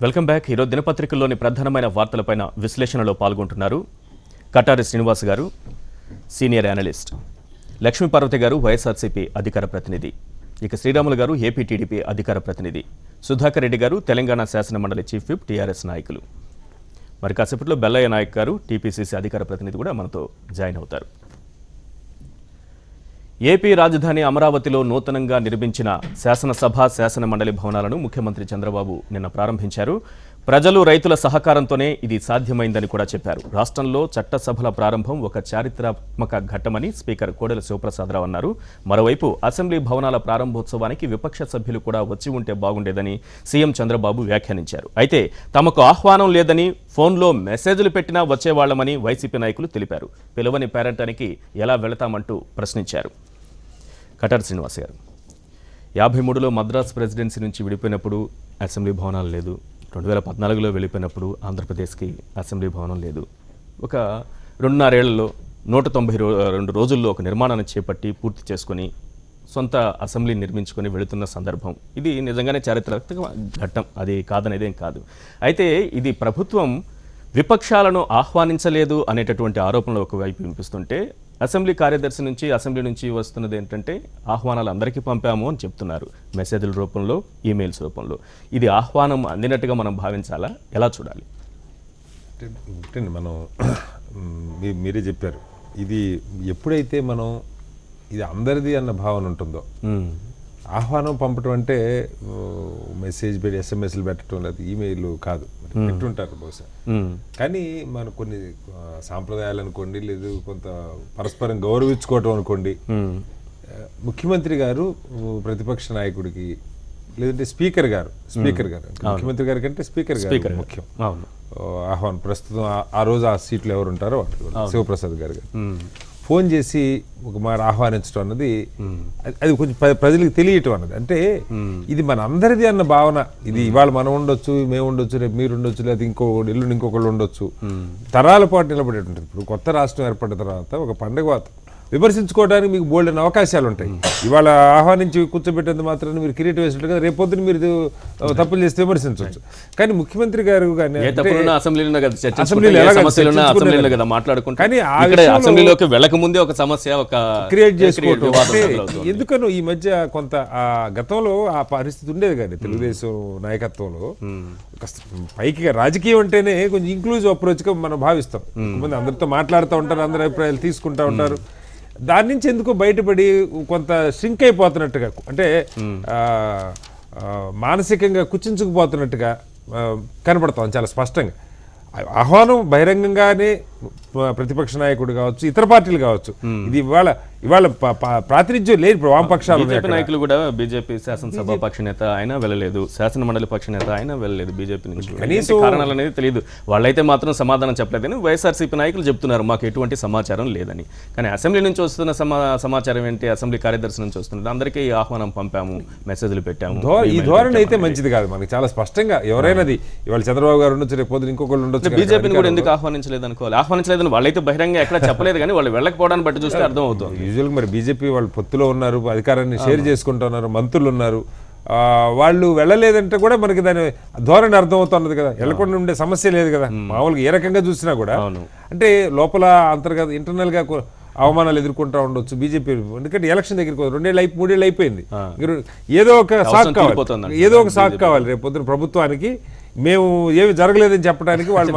Welcome back. ఈరోజు దినపత్రికల్లోని ప్రధానమైన వార్తలపైన విశ్లేషణలో పాల్గొంటున్నారు కటారి శ్రీనివాస్ గారు, సీనియర్ అనలిస్ట్, లక్ష్మీపార్వతి గారు వైఎస్ఆర్సీపీ అధికార ప్రతినిధి, ఇక శ్రీరాములు గారు ఏపీ టీడీపీ అధికార ప్రతినిధి, సుధాకర్ రెడ్డి గారు తెలంగాణ శాసనమండలి చీఫ్ విప్ టీఆర్ఎస్ నాయకులు. మరి కాసేపట్లో బెల్లయ్య నాయక్ గారు టీపీసీసీ అధికార ప్రతినిధి కూడా మనతో జాయిన్ అవుతారు. ఏపీ రాజధాని అమరావతిలో నూతనంగా నిర్మించిన శాసనసభ శాసనమండలి భవనాలను ముఖ్యమంత్రి చంద్రబాబు నిన్న ప్రారంభించారు. ప్రజలు రైతుల సహకారంతోనే ఇది సాధ్యమైందని కూడా చెప్పారు. రాష్ట్రంలో చట్టసభల ప్రారంభం ఒక చారిత్రాత్మక ఘట్టమని స్పీకర్ కోడెల శివప్రసాదరావు అన్నారు. మరోవైపు అసెంబ్లీ భవనాల ప్రారంభోత్సవానికి విపక్ష సభ్యులు కూడా వచ్చి ఉంటే బాగుండేదని సీఎం చంద్రబాబు వ్యాఖ్యానించారు. అయితే తమకు ఆహ్వానం లేదని ఫోన్లో మెసేజ్లు పెట్టినా వచ్చేవాళ్లమని వైసీపీ నాయకులు తెలిపారు. పిలువని పేరంటానికి ఎలా వెళతామంటూ ప్రశ్నించారు. కటారి శ్రీనివాస్ గారు, 53లో మద్రాస్ ప్రెసిడెన్సీ నుంచి విడిపోయినప్పుడు అసెంబ్లీ భవనాలు లేదు. 2014లో వెళ్ళిపోయినప్పుడు ఆంధ్రప్రదేశ్కి అసెంబ్లీ భవనం లేదు. ఒక 2.5 ఏళ్లలో 192 రోజుల్లో ఒక నిర్మాణాన్ని చేపట్టి పూర్తి చేసుకొని సొంత అసెంబ్లీ నిర్మించుకొని వెళుతున్న సందర్భం ఇది నిజంగానే చారిత్రాత్మక ఘట్టం, అది కాదనేదేం కాదు. అయితే ఇది ప్రభుత్వం విపక్షాలను ఆహ్వానించలేదు అనేటటువంటి ఆరోపణలు ఒకవైపు వినిపిస్తుంటే, అసెంబ్లీ కార్యదర్శి నుంచి అసెంబ్లీ నుంచి వస్తున్నది ఏంటంటే ఆహ్వానాలు అందరికీ పంపాము అని చెప్తున్నారు, మెసేజ్ల రూపంలో, ఈమెయిల్స్ రూపంలో. ఇది ఆహ్వానం అందినట్టుగా మనం భావించాలా, ఎలా చూడాలి? మనం మీరే చెప్పారు, ఇది ఎప్పుడైతే మనం ఇది అందరిది అన్న భావన ఉంటుందో, ఆహ్వానం పంపటం అంటే మెసేజ్ పెట్టి ఎస్ఎంఎస్లు పెట్టడం లేదు, ఈమెయిల్ కాదు, పెట్టుంటారు బహుశా. కానీ మన కొన్ని సాంప్రదాయాలు అనుకోండి, లేదు కొంత పరస్పరం గౌరవించుకోవటం అనుకోండి, ముఖ్యమంత్రి గారు ప్రతిపక్ష నాయకుడికి లేదంటే స్పీకర్ గారు ముఖ్యమంత్రి గారి కంటే స్పీకర్ గారు ముఖ్యం ఆహ్వానం. ప్రస్తుతం ఆ రోజు ఆ సీట్లు ఎవరు ఉంటారో శివప్రసాద్ గారు ఫోన్ చేసి ఒక మాట ఆహ్వానించడం అన్నది అది కొంచెం ప్రజలకు తెలియటం అన్నది. అంటే ఇది మన అందరిది అన్న భావన. ఇది ఇవాళ మనం ఉండొచ్చు, మేము ఉండొచ్చు, రేపు మీరు ఉండొచ్చు, లేదా ఎల్లుండి ఇంకొకళ్ళు ఉండొచ్చు, తరాల పాటు నిలబడేటువంటి. ఇప్పుడు కొత్త రాష్ట్రం ఏర్పడిన తర్వాత ఒక పండుగ విమర్శించుకోవడానికి మీకు బోల్డెన్ అవకాశాలు ఉంటాయి. ఇవాళ ఆహ్వానించి కూర్చోబెట్టేందుకు మాత్రం మీరు కిరీటం వేసినట్టు కదా, రేపు పొద్దున మీరు తప్పులు చేస్తే విమర్శించవచ్చు. కానీ ముఖ్యమంత్రి గారు కానీ అసెంబ్లీలోకి వెళ్ళక ముందే ఒక సమస్య క్రియేట్ చేసుకోవటం. ఎందుకనో ఈ మధ్య కొంత గతంలో ఆ పరిస్థితి ఉండేది కానీ తెలుగుదేశం నాయకత్వంలో పైకి రాజకీయం అంటేనే కొంచెం ఇంక్లూజివ్ అప్రోచ్గా మనం భావిస్తాం. కొంతమంది అందరితో మాట్లాడుతూ ఉంటారు, అందరి అభిప్రాయాలు తీసుకుంటూ ఉంటారు. దాని నుంచి ఎందుకో బయటపడి కొంత ష్రింక్ అయిపోతున్నట్టుగా, అంటే మానసికంగా కుచించుకుపోతున్నట్టుగా కనపడతాం చాలా స్పష్టంగా. ఆహ్వానం బహిరంగంగానే ప్రతిపక్ష నాయకుడు కావచ్చు, ఇతర పార్టీలు కావచ్చు, ఇది ఇవాళ ప్రాతినిధ్యం లేదు. ఇప్పుడు వామపక్షాలు నాయకులు కూడా బీజేపీ శాసనసభ పక్ష నేత అయినా వెళ్ళలేదు, శాసన మండలి పక్ష నేత అయినా వెళ్ళలేదు బీజేపీ నుంచి. కనీసం కారణాలు అనేది తెలియదు. వాళ్ళైతే మాత్రం సమాధానం చెప్పలేదని వైఎస్ఆర్సీపీ నాయకులు చెప్తున్నారు, మాకు ఎటువంటి సమాచారం లేదని. కానీ అసెంబ్లీ నుంచి వస్తున్న సమాచారం ఏంటి, అసెంబ్లీ కార్యదర్శి నుంచి వస్తున్నది, అందరికీ ఆహ్వానం పంపాము, మెసేజ్లు పెట్టాము. ఈ ధోరణి అయితే మంచిది కాదు. మనకి చాలా స్పష్టంగా ఎవరైనాది ఇవాళ చంద్రబాబు గారు ఉండొచ్చు, రేపు పొద్దున ఇంకొకళ్ళు ఉండొచ్చు. బీజేపీని కూడా ఎందుకు ఆహ్వానించలేదు అనుకోవాలి? ఆహ్వానించలేదని వాళ్ళైతే బహిరంగ ఎక్కడ చెప్పలేదు, కానీ వాళ్ళు వెళ్ళకపోవడాన్ని బట్టి చూస్తే అర్థం అవుతుంది. యూజువల్గా మరి బీజేపీ వాళ్ళు పొత్తులో ఉన్నారు, అధికారాన్ని షేర్ చేసుకుంటున్నారు, మంత్రులు ఉన్నారు, వాళ్ళు వెళ్ళలేదంటే కూడా మనకి దాని ధోరణి అర్థమవుతున్నది కదా. వెళ్ళకుండా ఉండే సమస్య లేదు కదా. మామూలుగా ఏ రకంగా చూసినా కూడా అంటే లోపల అంతర్గత ఇంటర్నల్ గా అవమానాలు ఎదుర్కొంటూ ఉండొచ్చు బీజేపీ. ఎందుకంటే ఎలక్షన్ దగ్గరికి 3 ఏళ్ళు అయిపోయింది. ఏదో ఒక సాక్ కావాలి రేపు పొద్దున ప్రభుత్వానికి, మేము ఏమి జరగలేదని చెప్పడానికి. వాళ్ళు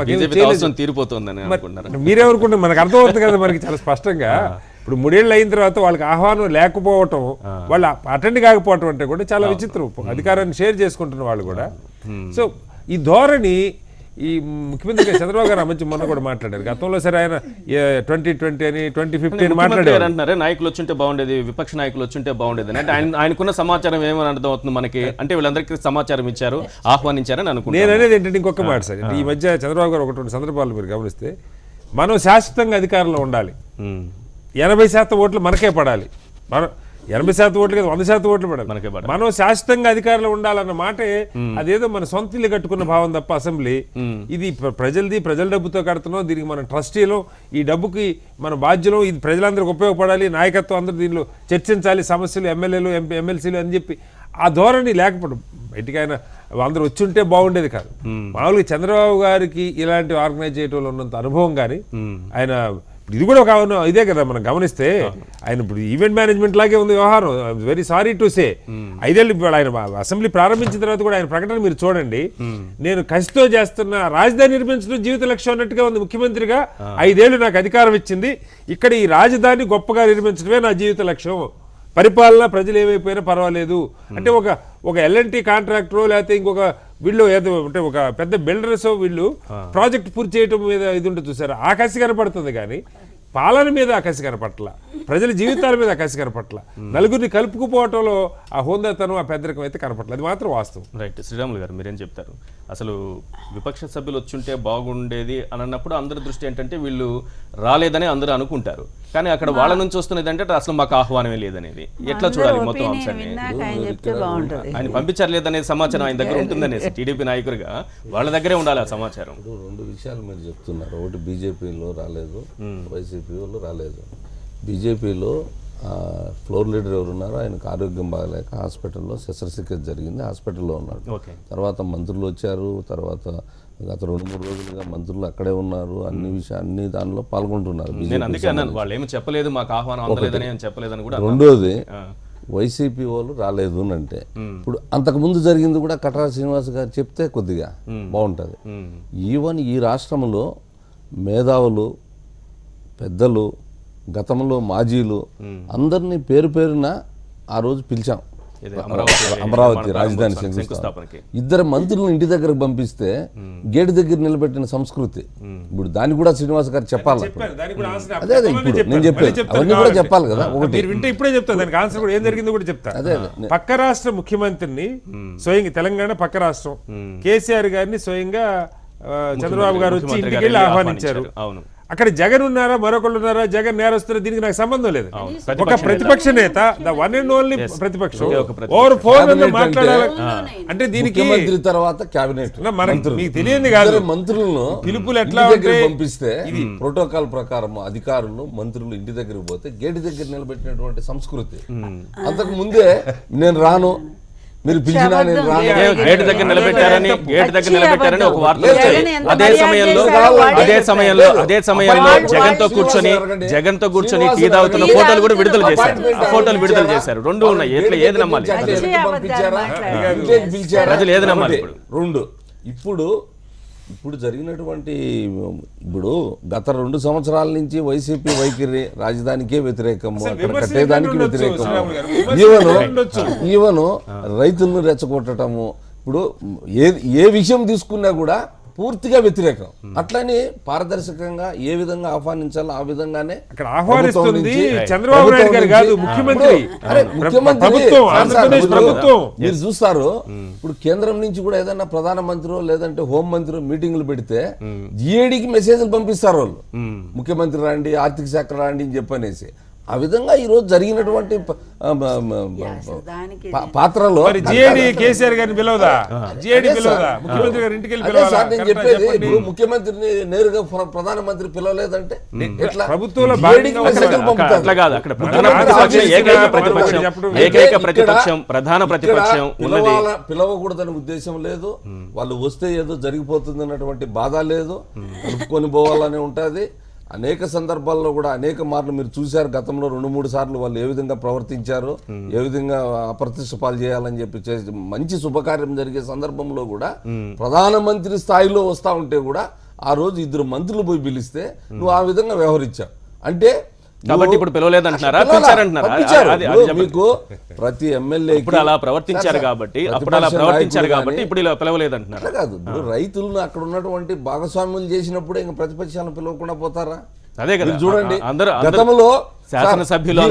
మీరేమనుకుంటే మనకు అర్థమవుతుంది కదా మనకి చాలా స్పష్టంగా. ఇప్పుడు 3 ఏళ్ళు అయిన తర్వాత వాళ్ళకి ఆహ్వానం లేకపోవటం, వాళ్ళు అటెండ్ కాకపోవటం అంటే కూడా చాలా విచిత్రం. అధికారాన్ని షేర్ చేసుకుంటున్న వాళ్ళు కూడా. సో ఈ ధోరణి ఈ ముఖ్యమంత్రి చంద్రబాబు గారు మంచి మొన్న కూడా మాట్లాడారు. గతంలో సరే ఆయన 2020 అని 2050 అని మాట్లాడారు. అంటున్నారే నాయకులు వచ్చుంటే బాగుండేది, విపక్ష నాయకులు వచ్చుంటే బాగుండేది అంటే ఆయనకున్న సమాచారం ఏమని అర్థం అవుతుంది మనకి? అంటే వీళ్ళందరికీ సమాచారం ఇచ్చారు, ఆహ్వానించారని అనుకుంటున్నాను. నేను అనేది ఏంటంటే ఇంకొక మాట సార్, ఈ మధ్య చంద్రబాబు గారు 1-2 సందర్భాలు మీరు గమనిస్తే, మనం శాశ్వతంగా అధికారంలో ఉండాలి, 80% ఓట్లు మనకే పడాలి, 80% ఓట్లు కదా 100% ఓట్లు పడాలి, మనం శాశ్వతంగా అధికారంలో ఉండాలన్న మాటే. అదేదో మన సొంత ఇల్లు కట్టుకున్న భావం తప్ప అసెంబ్లీ ఇది ప్రజలది, ప్రజల డబ్బుతో కడుతున్నాం, దీనికి మన ట్రస్టీలో ఈ డబ్బుకి మన బాధ్యులు, ఇది ప్రజలందరికీ ఉపయోగపడాలి, నాయకత్వం అందరూ దీనిలో చర్చించాలి, సమస్యలు ఎమ్మెల్యేలు ఎమ్మెల్సీలు అని చెప్పి ఆ ధోరణి లేకపోవడం బయటికి ఆయన అందరూ వచ్చి ఉంటే బాగుండేది కాదు. మామూలుగా చంద్రబాబు గారికి ఇలాంటి ఆర్గనైజ్ చేయడంలో ఉన్నంత అనుభవం కానీ ఆయన ఇది కూడా ఒక ఇదే కదా మనం గమనిస్తే ఆయన ఇప్పుడు ఈవెంట్ మేనేజ్మెంట్ లాగే ఉంది వ్యవహారం. వెరీ సారీ టు సే 5 ఏళ్ళు ఇప్పుడు ఆయన అసెంబ్లీ ప్రారంభించిన తర్వాత కూడా ఆయన ప్రకటన మీరు చూడండి, నేను కసితో చేస్తున్న రాజధాని నిర్మించడం జీవిత లక్ష్యం అన్నట్టుగా ఉంది. ముఖ్యమంత్రిగా 5 ఏళ్ళు నాకు అధికారం ఇచ్చింది, ఇక్కడ ఈ రాజధాని గొప్పగా నిర్మించడమే నా జీవిత లక్ష్యం, పరిపాలన ప్రజలు ఏమైపోయినా పర్వాలేదు అంటే ఒక ఎల్ఎన్టీ కాంట్రాక్టరో లేకపోతే ఇంకొక వీళ్ళు ఏదో అంటే ఒక పెద్ద బిల్డర్స్ వీళ్ళు ప్రాజెక్ట్ పూర్తి చేయడం మీద ఇది ఉంటుంది చూసారా, ఆ కసి కనపడుతుంది కానీ పాలన మీద ఆ కసి కనపట్ల, ప్రజల జీవితాల మీద ఆ కసి కనపట్ల, నలుగురిని కలుపుకుపోవటంలో ఆ హోందాతనం ఆ పెద్దరికం అయితే కనపట్లేదు. అది మాత్రం వాస్తవం. రైట్. శ్రీరాములు గారు మీరేం చెప్తారు? అసలు విపక్ష సభ్యులు వచ్చుంటే బాగుండేది అని అన్నప్పుడు అందరి దృష్టి ఏంటంటే వీళ్ళు రాలేదని అందరూ అనుకుంటారు, కానీ అక్కడ వాళ్ళ నుంచి వస్తున్నది ఏంటంటే అసలు మాకు ఆహ్వానమే లేదనేది. ఎట్లా చూడాలి మొత్తం అంశాన్ని? ఆయన పంపించారు లేదనే సమాచారం ఆయన దగ్గర ఉంటుందనేసి టీడీపీ నాయకుడిగా వాళ్ళ దగ్గరే ఉండాలి ఆ సమాచారం. 2 విషయాలు మీరు చెప్తున్నారు. ఒకటి బీజేపీలో రాలేదు, వైసీపీ వాళ్ళు రాలేదు. బీజేపీలో ఫ్లోర్ లీడర్ ఎవరున్నారో ఆయనకు ఆరోగ్యం బాగలేక హాస్పిటల్లో శస్త్రచికిత్స జరిగింది, హాస్పిటల్లో ఉన్నాడు. తర్వాత మంత్రులు వచ్చారు, తర్వాత గత 2-3 రోజులుగా మంత్రులు అక్కడే ఉన్నారు, అన్ని దానిలో పాల్గొంటున్నారు. వాళ్ళు ఏమి చెప్పలేదు మాకు ఆహ్వానం అందలేదని చెప్పలేదని కూడా. రెండోది వైసీపీ వాళ్ళు రాలేదు అని అంటే ఇప్పుడు అంతకుముందు జరిగింది కూడా కటార శ్రీనివాస్ గారు చెప్తే కొద్దిగా బాగుంటుంది. ఈవెన్ ఈ రాష్ట్రంలో మేధావులు, పెద్దలు, గతంలో మాజీలు అందరినీ పేరు పేరున ఆ రోజు పిలిచాం అమరావతి రాజధాని శంకుస్థాపనకి. 2 మంత్రులను ఇంటి దగ్గరకు పంపిస్తే గేటు దగ్గర నిలబెట్టిన సంస్కృతి ఇప్పుడు దాన్ని కూడా శ్రీనివాస్ గారు చెప్పాలి. అదే ఇప్పుడు నేను చెప్పాను అవన్నీ కూడా చెప్పాలి కదా. ఒకటి వింటే ఇప్పుడే చెప్తాను, దానికి ఆన్సర్ కూడా ఏం జరిగిందో కూడా చెప్తాను. అదే పక్క రాష్ట్ర ముఖ్యమంత్రిని స్వయంగా తెలంగాణ పక్క రాష్ట్రం కేసీఆర్ గారిని స్వయంగా చంద్రబాబు గారు వచ్చి ఇంటికి వెళ్ళి ఆహ్వానించారు. అక్కడ జగన్ ఉన్నారా మరొకళ్ళు ఉన్నారా, జగన్ నేరస్తున్నా, దీనికి నాకు సంబంధం లేదు. ఒక ప్రతిపక్ష నేత, ద వన్ అండ్ ఓన్లీ ప్రతిపక్షం ఓవర్ ఫోన్ మాట్లాడాలి అంటే దీనికి మంత్రి తర్వాత కేబినెట్ మీకు తెలియదు కాదు. మంత్రులను పిలుపులు ఎట్లా పంపిస్తే ప్రోటోకాల్ ప్రకారం అధికారులు మంత్రులు ఇంటి దగ్గరికి పోతే గేటు దగ్గర నిలబెట్టినటువంటి సంస్కృతి. అంతకు ముందే నేను రాను, మీరు పిలిచినా నేను గేటు దగ్గర నిలబెట్టారని ఒక వార్త వచ్చాయి. అదే సమయంలో జగన్ తో కూర్చొని టీ తాగుతున్న ఫోటోలు కూడా విడుదల చేశారు. 2 ఉన్నాయి. ఎట్లా ఏది నమ్మాలి? ప్రజలు ఏది నమ్మాలి? ఇప్పుడు జరిగినటువంటి ఇప్పుడు గత 2 సంవత్సరాల నుంచి వైసీపీ వైఖరి రాజధానికే వ్యతిరేకము, అక్కడ కట్టేదానికి వ్యతిరేకము, ఈవెన్ రైతులను రెచ్చగొట్టడము, ఇప్పుడు ఏ విషయం తీసుకున్నా కూడా పూర్తిగా వ్యతిరేకం. అట్లని పారదర్శకంగా ఏ విధంగా ఆహ్వానించాలో ఆ విధంగానే అక్కడ ఆహ్వానిస్తుంది చంద్రబాబు నాయుడు గారు కాదు, ముఖ్యమంత్రి. మీరు చూస్తారు ఇప్పుడు కేంద్రం నుంచి కూడా ఏదైనా ప్రధానమంత్రి లేదంటే హోం మంత్రి మీటింగ్లు పెడితే జిఏడికి మెసేజ్లు పంపిస్తారు వాళ్ళు, ముఖ్యమంత్రి రాండి, ఆర్థిక శాఖ రాండి అని చెప్పనేసి. ఆ విధంగా ఈ రోజు జరిగినటువంటి పాత్రలో కేసీఆర్ గారిని పిలవదా, ముఖ్యమంత్రి గారి ఇంటికి నేను చెప్పేది ఇప్పుడు ముఖ్యమంత్రిని నేరుగా ప్రధానమంత్రి పిలవలేదంటే ప్రభుత్వంలో పిలవకూడదని ఉద్దేశం లేదు. వాళ్ళు వస్తే ఏదో జరిగిపోతుంది అన్నటువంటి బాధ లేదు, కలుపుకొని పోవాలని ఉంటుంది. అనేక సందర్భాల్లో కూడా అనేక మార్లు మీరు చూశారు, గతంలో 2-3 సార్లు వాళ్ళు ఏ విధంగా ప్రవర్తించారు, ఏ విధంగా అప్రతిష్ట పాలు చేయాలని చెప్పి మంచి శుభకార్యం జరిగే సందర్భంలో కూడా ప్రధానమంత్రి స్థాయిలో వస్తా ఉంటే కూడా ఆ రోజు 2 మంత్రులు పోయి పిలిస్తే నువ్వు ఆ విధంగా వ్యవహరించావు అంటే కాబట్టి ఇప్పుడు పిలవలేదంటున్నారా? మీకు ప్రతి ఎమ్మెల్యే ఇప్పుడు అలా ప్రవర్తించారు కాబట్టి ఇప్పుడు ఇలా పిలవలేదంటున్నారా? కాదు, రైతులను అక్కడ ఉన్నటువంటి భాగస్వామ్యులు చేసినప్పుడే ఇంకా ప్రతిపక్షాలను పిలవకుండా పోతారా? అదే కదా చూడండి, గతంలో శాసనసభ్యులు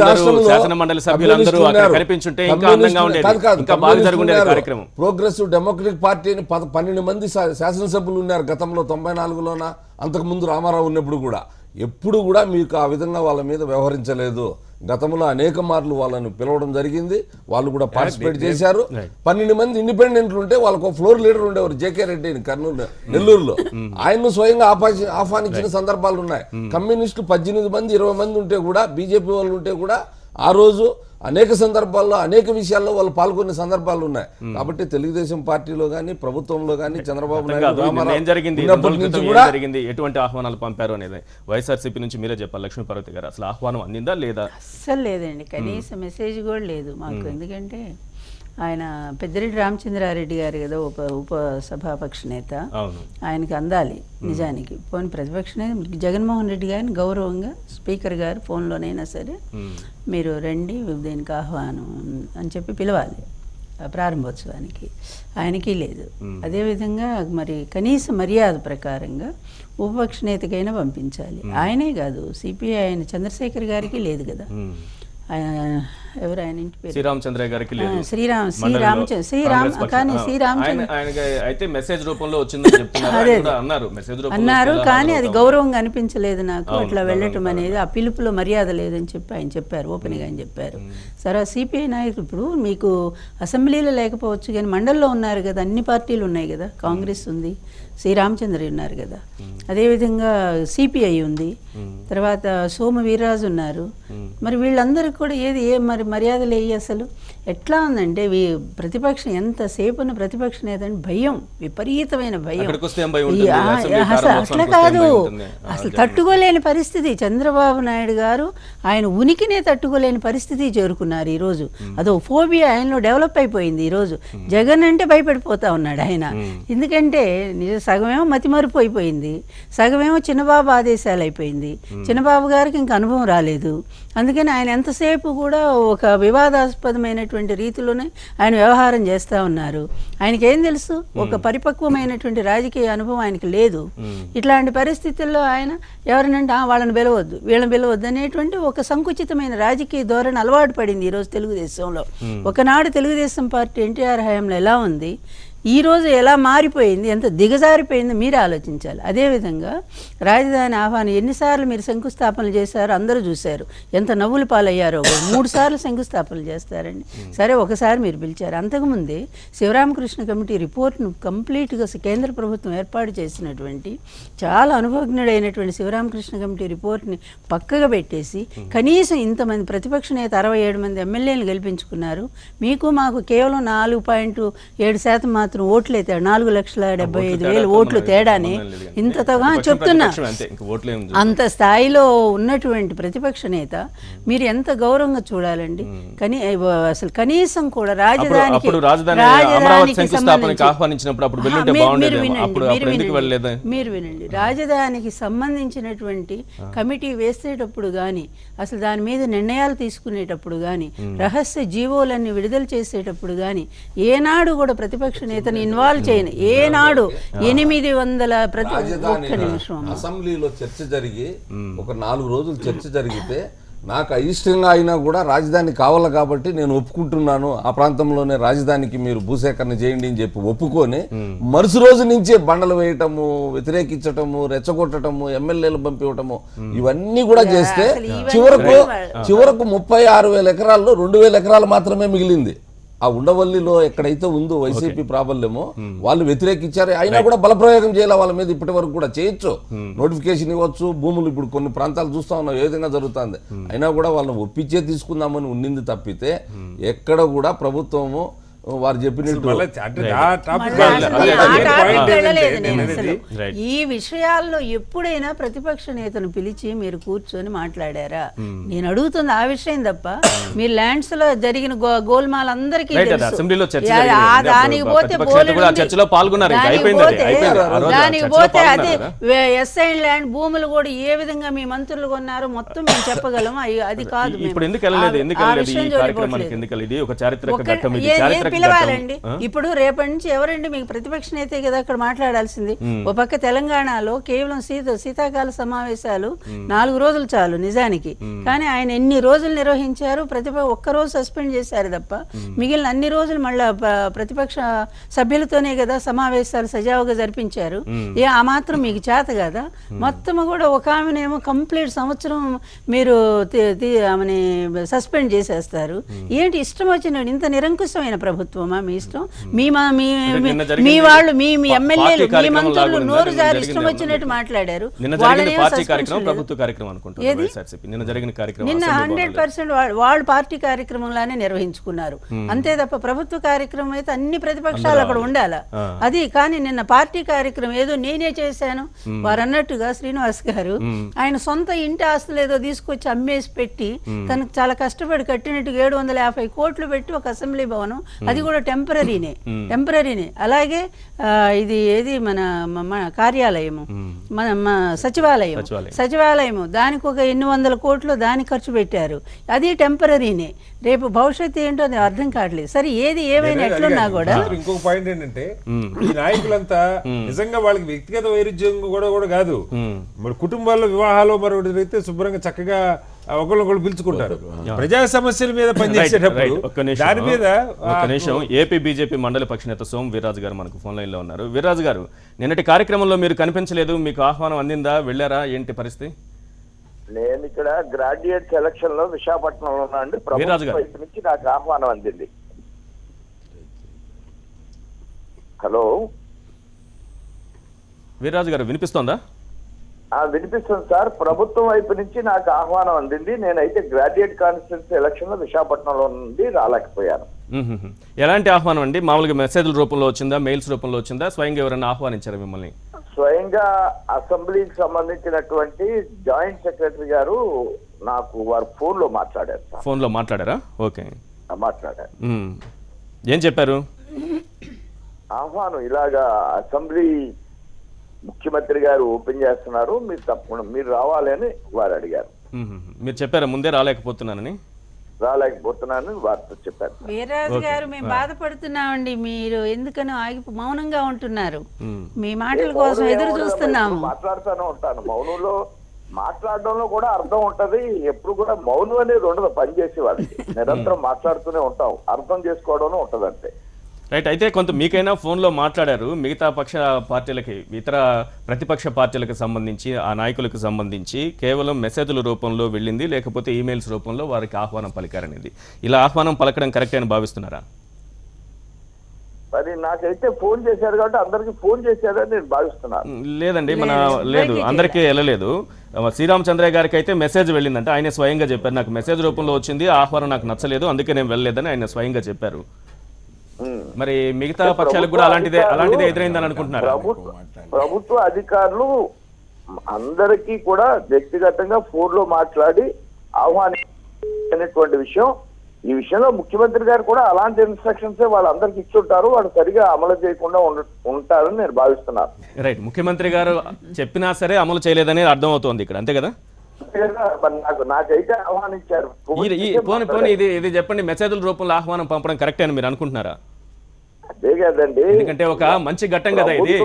శాసన మండలి సభ్యులందరూ అక్కడ కనిపించుంటే ఇంకా అందంగా ఉండేది, ఇంకా బాగా జరుగుండేది కార్యక్రమం. ప్రోగ్రెసివ్ డెమోక్రటిక్ పార్టీ అని 12 మంది శాసనసభ్యులు ఉన్నారు గతంలో, 94లోన, అంతకు ముందు రామారావు ఉన్నప్పుడు కూడా. ఎప్పుడు కూడా మీకు ఆ విధంగా వాళ్ళ మీద వ్యవహరించలేదు. గతంలో అనేక మార్లు వాళ్ళని పిలవడం జరిగింది, వాళ్ళు కూడా పార్టిసిపేట్ చేశారు. 12 మంది ఇండిపెండెంట్లు ఉంటే వాళ్ళకు ఫ్లోర్ లీడర్ ఉండేవారు, జేకే రెడ్డి కర్నూలు నెల్లూరులో. ఆయన్ను స్వయంగా ఆహ్వానించిన సందర్భాలు ఉన్నాయి. కమ్యూనిస్టులు 18 మంది 20 మంది ఉంటే కూడా, బీజేపీ వాళ్ళు ఉంటే కూడా ఆ రోజు అనేక సందర్భాల్లో అనేక విషయాల్లో వాళ్ళు పాల్గొనే సందర్భాలు ఉన్నాయి. కాబట్టి తెలుగుదేశం పార్టీలో కానీ ప్రభుత్వంలో కానీ చంద్రబాబు నాయుడు ఏం జరిగింది, ఉన్నప్పటి నుంచి ఏం కూడా జరిగింది, ఎటువంటి ఆహ్వానాలు పంపారు అనేది వైఎస్ఆర్సీపీ నుంచి మీరే చెప్పాలి. లక్ష్మీపార్వతి గారు అసలు ఆహ్వానం అందిందా లేదా? అస్సలు లేదండి, కనీసం మెసేజ్ కూడా లేదు మాకు. ఎందుకంటే ఆయన పెద్దిరెడ్డి రామచంద్రారెడ్డి గారు కదా ఉప సభాపక్ష నేత, ఆయనకి అందాలి నిజానికి. పోనీ ప్రతిపక్ష నేత జగన్మోహన్ రెడ్డి గారిని గౌరవంగా స్పీకర్ గారు ఫోన్లోనైనా సరే మీరు రండి దీనికి ఆహ్వానం అని చెప్పి పిలవాలి ప్రారంభోత్సవానికి. ఆయనకి లేదు. అదేవిధంగా మరి కనీస మర్యాద ప్రకారంగా ఉపపక్ష నేతకైనా పంపించాలి. ఆయనే కాదు, సిపిఐ ఆయన చంద్రశేఖర్ గారికి లేదు కదా. ఎవరు ఆయన ఇంటి పేరు? శ్రీరామచంద్ర గారికి లేదు. అయితే మెసేజ్ రూపంలో వచ్చిందని చెప్తున్నారు, అన్నారు. కానీ అది గౌరవంగా అనిపించలేదు నాకు అట్లా వెళ్ళటం అనేది. ఆ పిలుపులో మర్యాద లేదని చెప్పి ఆయన చెప్పారు, ఓపెన్గా ఆయన చెప్పారు. సరే సిపిఐ నాయకులు ఇప్పుడు మీకు అసెంబ్లీలో లేకపోవచ్చు కానీ మండలిలో ఉన్నారు కదా, అన్ని పార్టీలు ఉన్నాయి కదా, కాంగ్రెస్ ఉంది, శ్రీరామచంద్ర ఉన్నారు కదా, అదేవిధంగా సిపిఐ ఉంది, తర్వాత సోమ వీర్రాజు ఉన్నారు. మరి వీళ్ళందరికీ కూడా మరి మర్యాదలు వేయి. అసలు ఎట్లా ఉందంటే ప్రతిపక్షం ఎంతసేపున ప్రతిపక్ష నేత అంటే భయం, విపరీతమైన భయం. అట్లా కాదు, అసలు తట్టుకోలేని పరిస్థితి. చంద్రబాబు నాయుడు గారు ఆయన ఉనికినే తట్టుకోలేని పరిస్థితి చేరుకున్నారు ఈరోజు. అదో ఫోబియా ఆయనలో డెవలప్ అయిపోయింది ఈరోజు. జగన్ అంటే భయపడిపోతా ఉన్నాడు ఆయన. ఎందుకంటే సగమేమో మతిమరుపు అయిపోయింది, సగమేమో చిన్నబాబు ఆదేశాలు అయిపోయింది. చిన్నబాబు గారికి ఇంకా అనుభవం రాలేదు. అందుకని ఆయన ఎంతసేపు కూడా ఒక వివాదాస్పదమైనటువంటి రీతిలోనే ఆయన వ్యవహారం చేస్తూ ఉన్నారు. ఆయనకి ఏం తెలుసు, ఒక పరిపక్వమైనటువంటి రాజకీయ అనుభవం ఆయనకి లేదు. ఇట్లాంటి పరిస్థితుల్లో ఆయన ఎవరినంటే వాళ్ళని పిలవద్దు వీళ్ళని పిలవద్దు అనేటువంటి ఒక సంకుచితమైన రాజకీయ ధోరణి అలవాటు పడింది ఈరోజు తెలుగుదేశంలో. ఒకనాడు తెలుగుదేశం పార్టీ ఎన్టీఆర్ హయాంలో ఎలా ఉంది, ఈరోజు ఎలా మారిపోయింది, ఎంత దిగజారిపోయిందో మీరు ఆలోచించాలి. అదేవిధంగా రాజధాని ఆహ్వానం ఎన్నిసార్లు మీరు శంకుస్థాపనలు చేశారో అందరూ చూశారు, ఎంత నవ్వులు పాలయ్యారో. 3 సార్లు శంకుస్థాపనలు చేస్తారండి. సరే ఒకసారి మీరు పిలిచారు. అంతకుముందే శివరామకృష్ణ కమిటీ రిపోర్ట్ను కంప్లీట్గా కేంద్ర ప్రభుత్వం ఏర్పాటు చేసినటువంటి చాలా అనుభవజ్ఞుడైనటువంటి శివరామకృష్ణ కమిటీ రిపోర్ట్ని పక్కగా పెట్టేసి కనీసం ఇంతమంది ప్రతిపక్ష నేత 67 మంది ఎమ్మెల్యేలు గెలిపించుకున్నారు. మీకు మాకు కేవలం 4.7% మాత్రం ఓట్లు అయితే 4,75,000 ఓట్లు తేడానే ఇంతగా చెప్తున్నా. అంత స్థాయిలో ఉన్నటువంటి ప్రతిపక్ష నేత మీరు ఎంత గౌరవంగా చూడాలండి. కానీ అసలు కనీసం కూడా రాజధానికి మీరు వినండి, రాజధానికి సంబంధించినటువంటి కమిటీ వేసేటప్పుడు కానీ అసలు దాని మీద నిర్ణయాలు తీసుకునేటప్పుడు కానీ రహస్య జీవోలన్నీ విడుదల చేసేటప్పుడు కానీ ఏనాడు కూడా ప్రతిపక్ష నేతను ఇన్వాల్వ్ చేయను. ఏనాడు 800 ఒక్క నిమిషం అసెంబ్లీలో చర్చ జరిగి ఒక 4 రోజులు చర్చ జరిగితే నాకు అయిష్టంగా అయినా కూడా రాజధాని కావాలి కాబట్టి నేను ఒప్పుకుంటున్నాను, ఆ ప్రాంతంలోనే రాజధానికి మీరు భూసేకరణ చేయండి అని చెప్పి ఒప్పుకొని మరుసటి రోజు నుంచే బండలు వేయటము, వ్యతిరేకించటము, రెచ్చగొట్టటము, ఎమ్మెల్యేలు పంపివ్వటము ఇవన్నీ కూడా చేస్తే చివరకు 36,000 ఎకరాల్లో 2,000 ఎకరాలు మాత్రమే మిగిలింది. ఆ ఉండవల్లిలో ఎక్కడైతే ఉందో వైసీపీ ప్రాబల్యమో వాళ్ళు వ్యతిరేకించారు. అయినా కూడా బలప్రయోగం చేయాలి వాళ్ళ మీద. ఇప్పటి వరకు కూడా చేయొచ్చు, నోటిఫికేషన్ ఇవ్వచ్చు, భూములు ఇప్పుడు కొన్ని ప్రాంతాలు చూస్తా ఉన్నాం ఏ విధంగా జరుగుతుంది. అయినా కూడా వాళ్ళని ఒప్పించే తీసుకుందామని ఉండింది తప్పితే ఎక్కడ కూడా ప్రభుత్వము వారు చెప్పినట్టు ఈ విషయాల్లో ఎప్పుడైనా ప్రతిపక్ష నేతను పిలిచి మీరు కూర్చొని మాట్లాడారా? నేను అడుగుతుంది ఆ విషయం తప్ప మీరు ల్యాండ్స్ లో జరిగిన గోల్మాల్ అందరికీ దానికి పోతే అదే ఎస్ఐన్ ల్యాండ్ భూములు కూడా ఏ విధంగా మీ మంత్రులు కొన్నారో మొత్తం మేము చెప్పగలం. అది కాదు పిలవాలండి. ఇప్పుడు రేపటి నుంచి ఎవరండి మీకు ప్రతిపక్ష నేతే కదా అక్కడ మాట్లాడాల్సింది. ఒక పక్క తెలంగాణలో కేవలం శీతాకాల సమావేశాలు 4 రోజులు చాలు నిజానికి, కానీ ఆయన ఎన్ని రోజులు నిర్వహించారు? ఒక్కరోజు సస్పెండ్ చేశారు తప్ప మిగిలిన అన్ని రోజులు మళ్ళా ప్రతిపక్ష సభ్యులతోనే కదా సమావేశాలు సజావుగా జరిపించారు. ఆ మాత్రం మీకు చేత కదా? మొత్తం కూడా ఒక ఆమెనేమో కంప్లీట్ సంవత్సరం మీరు ఆమెని సస్పెండ్ చేసేస్తారు. ఏంటి ఇష్టం వచ్చిన ఇంత నిరంకుశమైన ప్రభుత్వం ప్రభుత్వమా మీ ఇష్టం, నిన్న జరిగింది మీ వాళ్ళు మీ పార్టీ ఎమ్మెల్యేలు మీ కార్యక్రమం మంత్రులు లాగా నోరు నిన్న జారి జరిగింది ఇష్టం ఏమన్నా? వచ్చినట్టు మాట్లాడారు. నిన్న జరిగిన వాళ్ళనేమో పార్టీ సస్పెన్షన్ కార్యక్రమం లేదు. ప్రభుత్వ కార్యక్రమం అనుకుంటున్నారు వైఎస్ఆర్సీపీ. నిన్న జరిగిన కార్యక్రమం నిన్న అసెంబ్లీ 100% వాళ్ళు పార్టీ కార్యక్రమంలానే నిర్వహించుకున్నారు. అంతే తప్ప ప్రభుత్వ కార్యక్రమం అయితే అన్ని ప్రతిపక్షాలు అక్కడ ఉండాలా అది. కానీ నిన్న పార్టీ కార్యక్రమం ఏదో నేనే చేశాను వారు అన్నట్టుగా శ్రీనివాస్ గారు ఆయన సొంత ఇంటి ఆస్తులు ఏదో తీసుకొచ్చి అమ్మేసి పెట్టి తనకు చాలా కష్టపడి కట్టినట్టుగా 750 కోట్లు పెట్టి ఒక అసెంబ్లీ భవనం, అది కూడా టెంపరీనే. అలాగే ఇది ఏది మన కార్యాలయము, మన సచివాలయము దానికి ఒక 800 కోట్లు దానికి ఖర్చు పెట్టారు, అది టెంపరీనే. రేపు భవిష్యత్తు ఏంటో అది అర్థం కావట్లేదు. సరే ఏది ఏమైనా ఎట్లున్నా కూడా ఇంకొక పాయింట్ ఏంటంటే ఈ నాయకులంతా నిజంగా వాళ్ళకి వ్యక్తిగత వైరుధ్యం కూడా కాదు, మరి కుటుంబాల్లో వివాహాలు మరొకటి అయితే శుభ్రంగా చక్కగా ఒకళ్ళొకళ్ళు పిలుచుకుంటారు. ప్రజా సమస్యల మీద పనిచేసేటప్పుడు దాని మీద ఒక్క నిమిషం. ఏపీ బీజేపీ మండలి పక్ష నేత సోమ్ వీర్రాజు గారు మనకు ఫోన్ లైన్ లో ఉన్నారు. వీర్రాజు గారు, నిన్నటి కార్యక్రమంలో మీరు కనిపించలేదు, మీకు ఆహ్వానం అందిందా, వెళ్ళారా, ఏంటి పరిస్థితి? నేను ఇక్కడ గ్రాడ్యుయేట్ సెలక్షన్ లో విశాఖపట్నంలో ఉన్నా అండి. ప్రభుత్వం వైపు నుంచి నాకు ఆహ్వానం అందింది. హలో వీర్రాజు గారు, వినిపిస్తోందా? వినిపిస్తుంది సార్. ప్రభుత్వం వైపు నుంచి నాకు ఆహ్వానం అందింది. నేనైతే గ్రాడ్యుయేట్ కాన్స్టిట్యూన్సీ ఎలక్షన్ లో విశాఖపట్నంలో నుండి రాలేకపోయాను. ఎలాంటి ఆహ్వానం అండి? మామూలుగా మెసేజ్ల రూపంలో వచ్చిందా, మెయిల్స్ రూపంలో వచ్చిందా, స్వయంగా ఎవరైనా ఆహ్వానించారా మిమ్మల్ని? స్వయంగా అసెంబ్లీకి సంబంధించినటువంటి జాయింట్ సెక్రటరీ గారు నాకు వారు ఫోన్ లో మాట్లాడారు. ఫోన్ లో మాట్లాడారా? ఓకే, మాట్లాడారు. ఏం చెప్పారు? ఆహ్వానం ఇలాగా అసెంబ్లీ ముఖ్యమంత్రి గారు ఓపెన్ చేస్తున్నారు, మీరు తప్పకుండా మీరు రావాలి అని వారు అడిగారు. మీరు చెప్పారా ముందే రాలేకపోతున్నానని? రాలేకపోతున్నానని వారితో చెప్పారు. వీర్రాజు గారు, మేము బాధపడుతున్నామండి, మీరు ఎందుకనో మౌనంగా ఉంటున్నారు, మీ మాటల కోసం ఎదురు చూస్తున్నాము. మాట్లాడుతూనే ఉంటాను. మౌనంలో మాట్లాడడంలో కూడా అర్థం ఉంటది. ఎప్పుడు కూడా మౌనం అనేది ఉండదు పనిచేసే వాళ్ళకి. నిరంతరం మాట్లాడుతూనే ఉంటాం, అర్థం చేసుకోవడం ఉంటది అంతే. రైట్. అయితే కొంత మీకైనా ఫోన్లో మాట్లాడారు, మిగతా పక్ష పార్టీలకి, ఇతర ప్రతిపక్ష పార్టీలకు సంబంధించి, ఆ నాయకులకు సంబంధించి కేవలం మెసేజ్ల రూపంలో వెళ్ళింది, లేకపోతే ఈమెయిల్స్ రూపంలో వారికి ఆహ్వానం పలికారనేది. ఇలా ఆహ్వానం పలకడం కరెక్ట్ అని భావిస్తున్నారా? మరి నాకైతే ఫోన్ చేశారు కాబట్టి అందరికి ఫోన్ చేశారని నేను భావిస్తున్నాను. లేదండి, లేదు, అందరికీ వెళ్ళలేదు. శ్రీరామచంద్రయ్య గారికి అయితే మెసేజ్ వెళ్ళిందంటే ఆయన స్వయంగా చెప్పారు, నాకు మెసేజ్ రూపంలో వచ్చింది, ఆహ్వానం నాకు నచ్చలేదు, అందుకే నేను వెళ్ళలేదని ఆయన స్వయంగా చెప్పారు. మరి మిగతా పక్షాలకు కూడా అలాంటిదే ఎదురైందని అనుకుంటున్నారు? ప్రభుత్వ అధికారులు అందరికీ కూడా వ్యక్తిగతంగా ఫోన్ లో మాట్లాడి ఆహ్వానించినటువంటి విషయం. ఈ విషయంలో ముఖ్యమంత్రి గారు కూడా అలాంటి ఇన్స్ట్రక్షన్స్ వాళ్ళందరికీ ఇచ్చుంటారు, వాళ్ళు సరిగా అమలు చేయకుండా ఉంటారని నేను భావిస్తున్నాను. రైట్. ముఖ్యమంత్రి గారు చెప్పినా సరే అమలు చేయలేదని అర్థం అవుతోంది ఇక్కడ, అంతే కదా? నాకైతే ఆహ్వానించారు. ఇది చెప్పండి, మెసేజ్ల రూపంలో ఆహ్వానం పంపడం కరెక్ట్ అని మీరు అనుకుంటున్నారా? అదే కదండి, ఎందుకంటే ఒక మంచి ఘట్టం కదా ఇది.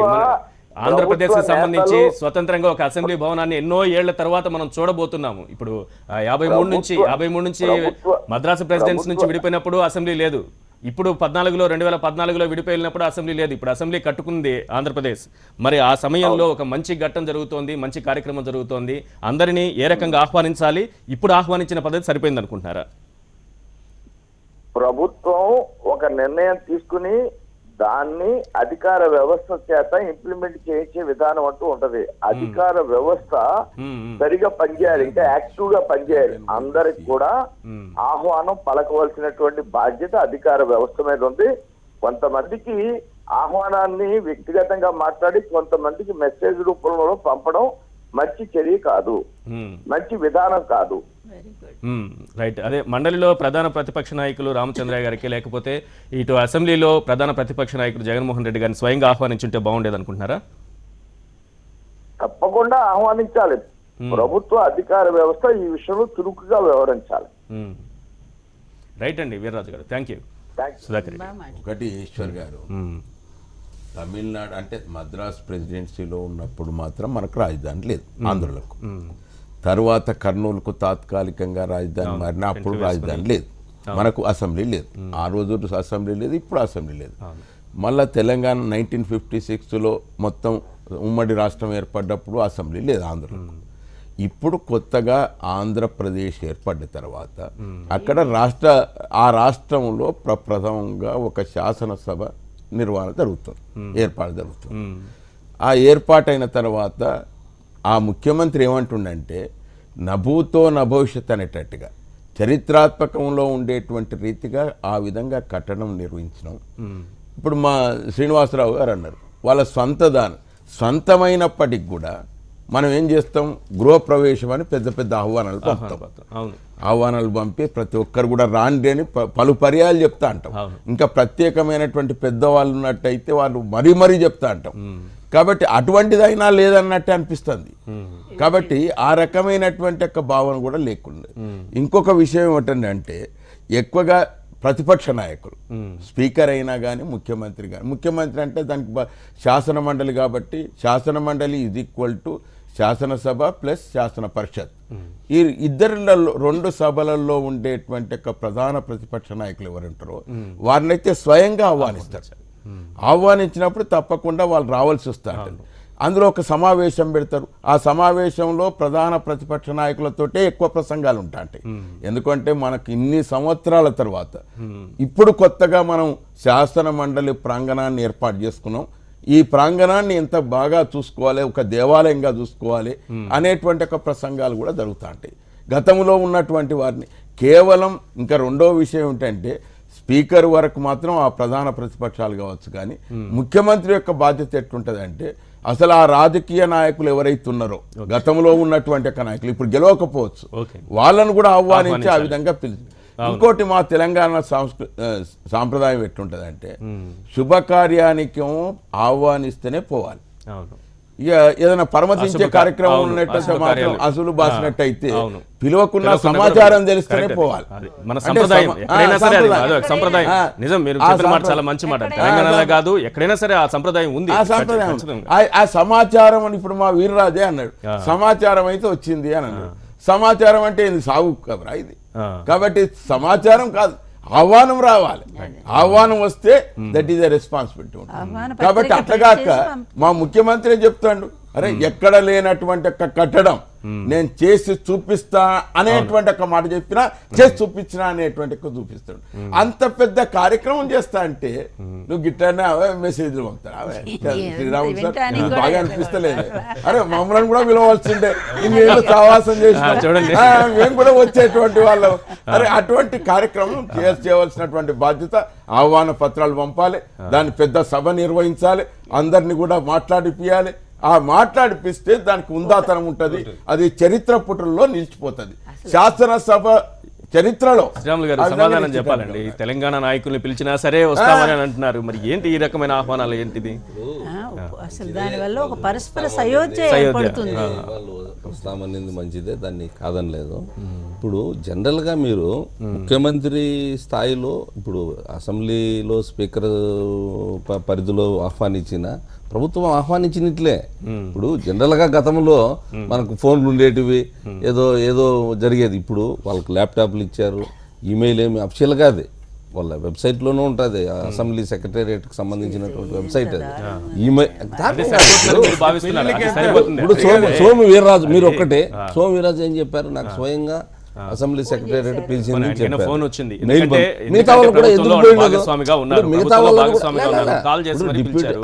ఆంధ్రప్రదేశ్ కి సంబంధించి స్వతంత్రంగా ఒక అసెంబ్లీ భవనాన్ని ఎన్నో ఏళ్ల తర్వాత మనం చూడబోతున్నాము. ఇప్పుడు 53 నుంచి మద్రాసు ప్రెసిడెన్సీ నుంచి విడిపోయినప్పుడు అసెంబ్లీ లేదు. ఇప్పుడు 2014లో విడిపోయినప్పుడు అసెంబ్లీ లేదు. ఇప్పుడు అసెంబ్లీ కట్టుకుంది ఆంధ్రప్రదేశ్. మరి ఆ సమయంలో ఒక మంచి ఘట్టం జరుగుతోంది, మంచి కార్యక్రమం జరుగుతోంది. అందరినీ ఏ రకంగా ఆహ్వానించాలి, ఇప్పుడు ఆహ్వానించిన పద్ధతి సరిపోయింది అనుకుంటున్నారా? ప్రభుత్వం ఒక నిర్ణయం తీసుకుని దాన్ని అధికార వ్యవస్థ చేత ఇంప్లిమెంట్ చేయించే విధానం అంటూ ఉంటది. అధికార వ్యవస్థ సరిగా పనిచేయాలి, ఇంకా యాక్టివ్ గా పనిచేయాలి. అందరికి కూడా ఆహ్వానం పలకవలసినటువంటి బాధ్యత అధికార వ్యవస్థ మీద ఉంది. కొంతమందికి ఆహ్వానాన్ని వ్యక్తిగతంగా మాట్లాడి కొంతమందికి మెసేజ్ రూపంలో పంపడం మంచి చర్య కాదు, మంచి విధానం కాదు. రైట్. అదే మండలిలో ప్రధాన ప్రతిపక్ష నాయకులు రామచంద్రయ్య గారికి, లేకపోతే ఇటు అసెంబ్లీలో ప్రధాన ప్రతిపక్ష నాయకులు జగన్మోహన్ రెడ్డి గారిని స్వయంగా ఆహ్వానించుంటే బాగుండేది అనుకుంటున్నారా? తప్పకుండా ఆహ్వానించాలి. ప్రభుత్వ అధికార వ్యవస్థ ఈ విషయంలో చురుకుగా వ్యవహరించాలి. రైట్ అండి వీర్రాజు గారు, థ్యాంక్ యూ. సుధాకర్ ఒకటి ఈశ్వర్ గారు, తమిళనాడు అంటే మద్రాస్ ప్రెసిడెన్సీలో ఉన్నప్పుడు మాత్రం మనకు రాజధాని లేదు ఆంధ్రులకు. తర్వాత కర్నూలుకు తాత్కాలికంగా రాజధాని మారిన అప్పుడు రాజధాని లేదు, మనకు అసెంబ్లీ లేదు. ఆ రోజు అసెంబ్లీ లేదు, ఇప్పుడు అసెంబ్లీ లేదు. మళ్ళా తెలంగాణ 1956లో మొత్తం ఉమ్మడి రాష్ట్రం ఏర్పడ్డప్పుడు అసెంబ్లీ లేదు ఆంధ్రులకు. ఇప్పుడు కొత్తగా ఆంధ్రప్రదేశ్ ఏర్పడిన తర్వాత అక్కడ ఆ రాష్ట్రంలో ప్రప్రథమంగా ఒక శాసనసభ నిర్వహణ జరుగుతుంది, ఏర్పాటు జరుగుతుంది. ఆ ఏర్పాటైన తర్వాత ఆ ముఖ్యమంత్రి ఏమంటుండంటే నభూతో నభవిష్యత్ అనేటట్టుగా చరిత్రాత్మకంలో ఉండేటువంటి రీతిగా ఆ విధంగా కట్టడం నిర్వహించడం. ఇప్పుడు మా శ్రీనివాసరావు గారు అన్నారు వాళ్ళ సొంతమైనప్పటికి కూడా మనం ఏం చేస్తాం, గృహప్రవేశం అని పెద్ద పెద్ద ఆహ్వానాలు పంపుతాం. ఆహ్వానాలు పంపి ప్రతి ఒక్కరు కూడా రాండి అని పలు పర్యాలు చెప్తా అంటాం. ఇంకా ప్రత్యేకమైనటువంటి పెద్దవాళ్ళు ఉన్నట్టయితే వాళ్ళు మరీ చెప్తా అంటాం. కాబట్టి అటువంటిదైనా లేదన్నట్టే అనిపిస్తుంది. కాబట్టి ఆ రకమైనటువంటి యొక్క భావన కూడా లేకుండా. ఇంకొక విషయం ఏమిటంటే ఎక్కువగా ప్రతిపక్ష నాయకులు స్పీకర్ అయినా కానీ ముఖ్యమంత్రి కానీ, ముఖ్యమంత్రి అంటే దానికి శాసన మండలి కాబట్టి శాసన మండలి ఈజ్ ఈక్వల్ టు శాసనసభ ప్లస్ శాసన పరిషత్. ఈ ఇద్దరిలో రెండు సభలలో ఉండేటువంటి యొక్క ప్రధాన ప్రతిపక్ష నాయకులు ఎవరుంటారో వారినైతే స్వయంగా ఆహ్వానిస్తారు. ఆహ్వానించినప్పుడు తప్పకుండా వాళ్ళు రావాల్సి వస్తారు. అందులో ఒక సమావేశం పెడతారు. ఆ సమావేశంలో ప్రధాన ప్రతిపక్ష నాయకులతోటే ఎక్కువ ప్రసంగాలు ఉంటాయి. ఎందుకంటే మనకు ఇన్ని సంవత్సరాల తర్వాత ఇప్పుడు కొత్తగా మనం శాసన మండలి ప్రాంగణాన్ని ఏర్పాటు చేసుకున్నాం. ఈ ప్రాంగణాన్ని ఎంత బాగా చూసుకోవాలి, ఒక దేవాలయంగా చూసుకోవాలి అనేటువంటి ఒక ప్రసంగాలు కూడా జరుగుతూ ఉంటాయి. గతంలో ఉన్నటువంటి వారిని కేవలం ఇంకా రెండో విషయం ఏంటంటే స్పీకర్ వరకు మాత్రం ఆ ప్రధాన ప్రతిపక్షాలు కావచ్చు, కానీ ముఖ్యమంత్రి యొక్క బాధ్యత ఎట్లుంటుంది అంటే అసలు ఆ రాజకీయ నాయకులు ఎవరైతే ఉన్నారో గతంలో ఉన్నటువంటి యొక్క నాయకులు ఇప్పుడు గెలవకపోవచ్చు, వాళ్ళను కూడా ఆహ్వానించి ఆ విధంగా పిలిచి. ఇంకోటి మా తెలంగాణ సాంప్రదాయం ఎట్లుంటుందంటే శుభకార్యానికి ఆహ్వానిస్తేనే పోవాలి. ఇక ఏదైనా పరమతించే కార్యక్రమం ఉన్నట్టు మాత్రం అసలు బాసినట్టయితే పిలువకున్న సమాచారం తెలిస్తేనే పోవాలి. మన సంప్రదాయం ఎక్కడైనా సరే సంప్రదాయం నిజం. మీరు చెప్పిన మాట చాలా మంచి మాట. తెలంగాణలో కాదు ఎక్కడైనా సరే ఆ సంప్రదాయం ఉంది. ఆ సంప్రదాయం ఆ సమాచారం అని ఇప్పుడు మా వీర్రాజే అన్నాడు, సమాచారం అయితే వచ్చింది అని అన్నాడు. సమాచారం అంటే ఇది సాగు కబరా ఇది. కాబట్టి సమాచారం కాదు, ఆహ్వానం రావాలి. ఆహ్వానం వస్తే దట్ ఈస్ ఎ రెస్పాన్సిబిలిటీ ఉంటుంది. కాబట్టి అట్లగాక మా ముఖ్యమంత్రి చెప్తాడు, అరే ఎక్కడ లేనటువంటి ఒక కట్టడం నేను చేసి చూపిస్తా అనేటువంటి ఒక మాట చెప్పినా చేసి చూపించినా అనేటువంటి చూపిస్తాడు. అంత పెద్ద కార్యక్రమం చేస్తా అంటే నువ్వు గిట్టానే అవే మెసేజ్లు పంపుతాడు. అవే శ్రీరాములు సార్ బాగా అనిపిస్తలేదు, అరే మమ్మల్ని కూడా పిలవాల్సిందే, ఇన్నేళ్ళు సహవాసం చేసిన మేము కూడా వచ్చేటువంటి వాళ్ళం. అరే అటువంటి కార్యక్రమం చేయవలసినటువంటి బాధ్యత, ఆహ్వాన పత్రాలు పంపాలి, దాన్ని పెద్ద సభ నిర్వహించాలి, అందరినీ కూడా మాట్లాడిపియాలి. ఆ మాట్లాడిపిస్తే దానికి ఉందాతనం ఉంటుంది, అది చరిత్ర పుటల్లో నిలిచిపోతుంది. శాసనసభ చరిత్రలో. శ్రీరాములు గారు సమాధానం చెప్పాలండి. తెలంగాణ నాయకుల్ని పిలిచినా సరే వస్తామని అంటున్నారు, మరి ఏంటి ఈ రకమైన ఆహ్వానాలు ఏంటిది? అసలు దానివల్ల ఒక పరస్పర సయోధ్య ఏర్పడుతుంది. వాళ్ళు వస్తామనేది మంచిదే, దాన్ని కాదనలేదు. ఇప్పుడు జనరల్గా మీరు ముఖ్యమంత్రి స్థాయిలో ఇప్పుడు అసెంబ్లీలో స్పీకర్ పరిధిలో ఆహ్వానించిన ప్రభుత్వం ఆహ్వానించినట్లే. ఇప్పుడు జనరల్గా గతంలో మనకు ఫోన్లు ఉండేటివి, ఏదో జరిగేది. ఇప్పుడు వాళ్ళకి ల్యాప్టాప్లు ఇచ్చారు, ఈమెయిల్ ఏమి అఫిషియల్ కాదు, వాళ్ళ వెబ్సైట్లోనే ఉంటుంది. అసెంబ్లీ సెక్రటేరియట్కి సంబంధించినటువంటి వెబ్సైట్ అది. ఇప్పుడు సోము వీర్రాజు మీరు ఒక్కటే, సోము వీర్రాజు ఏం చెప్పారు, నాకు స్వయంగా అసెంబ్లీ సెక్రటేరియట్ పిలిచింది చెప్పారు. మిగతా వాళ్ళు కూడా ఎందుకు పోయినదో, మిగతా వాళ్ళు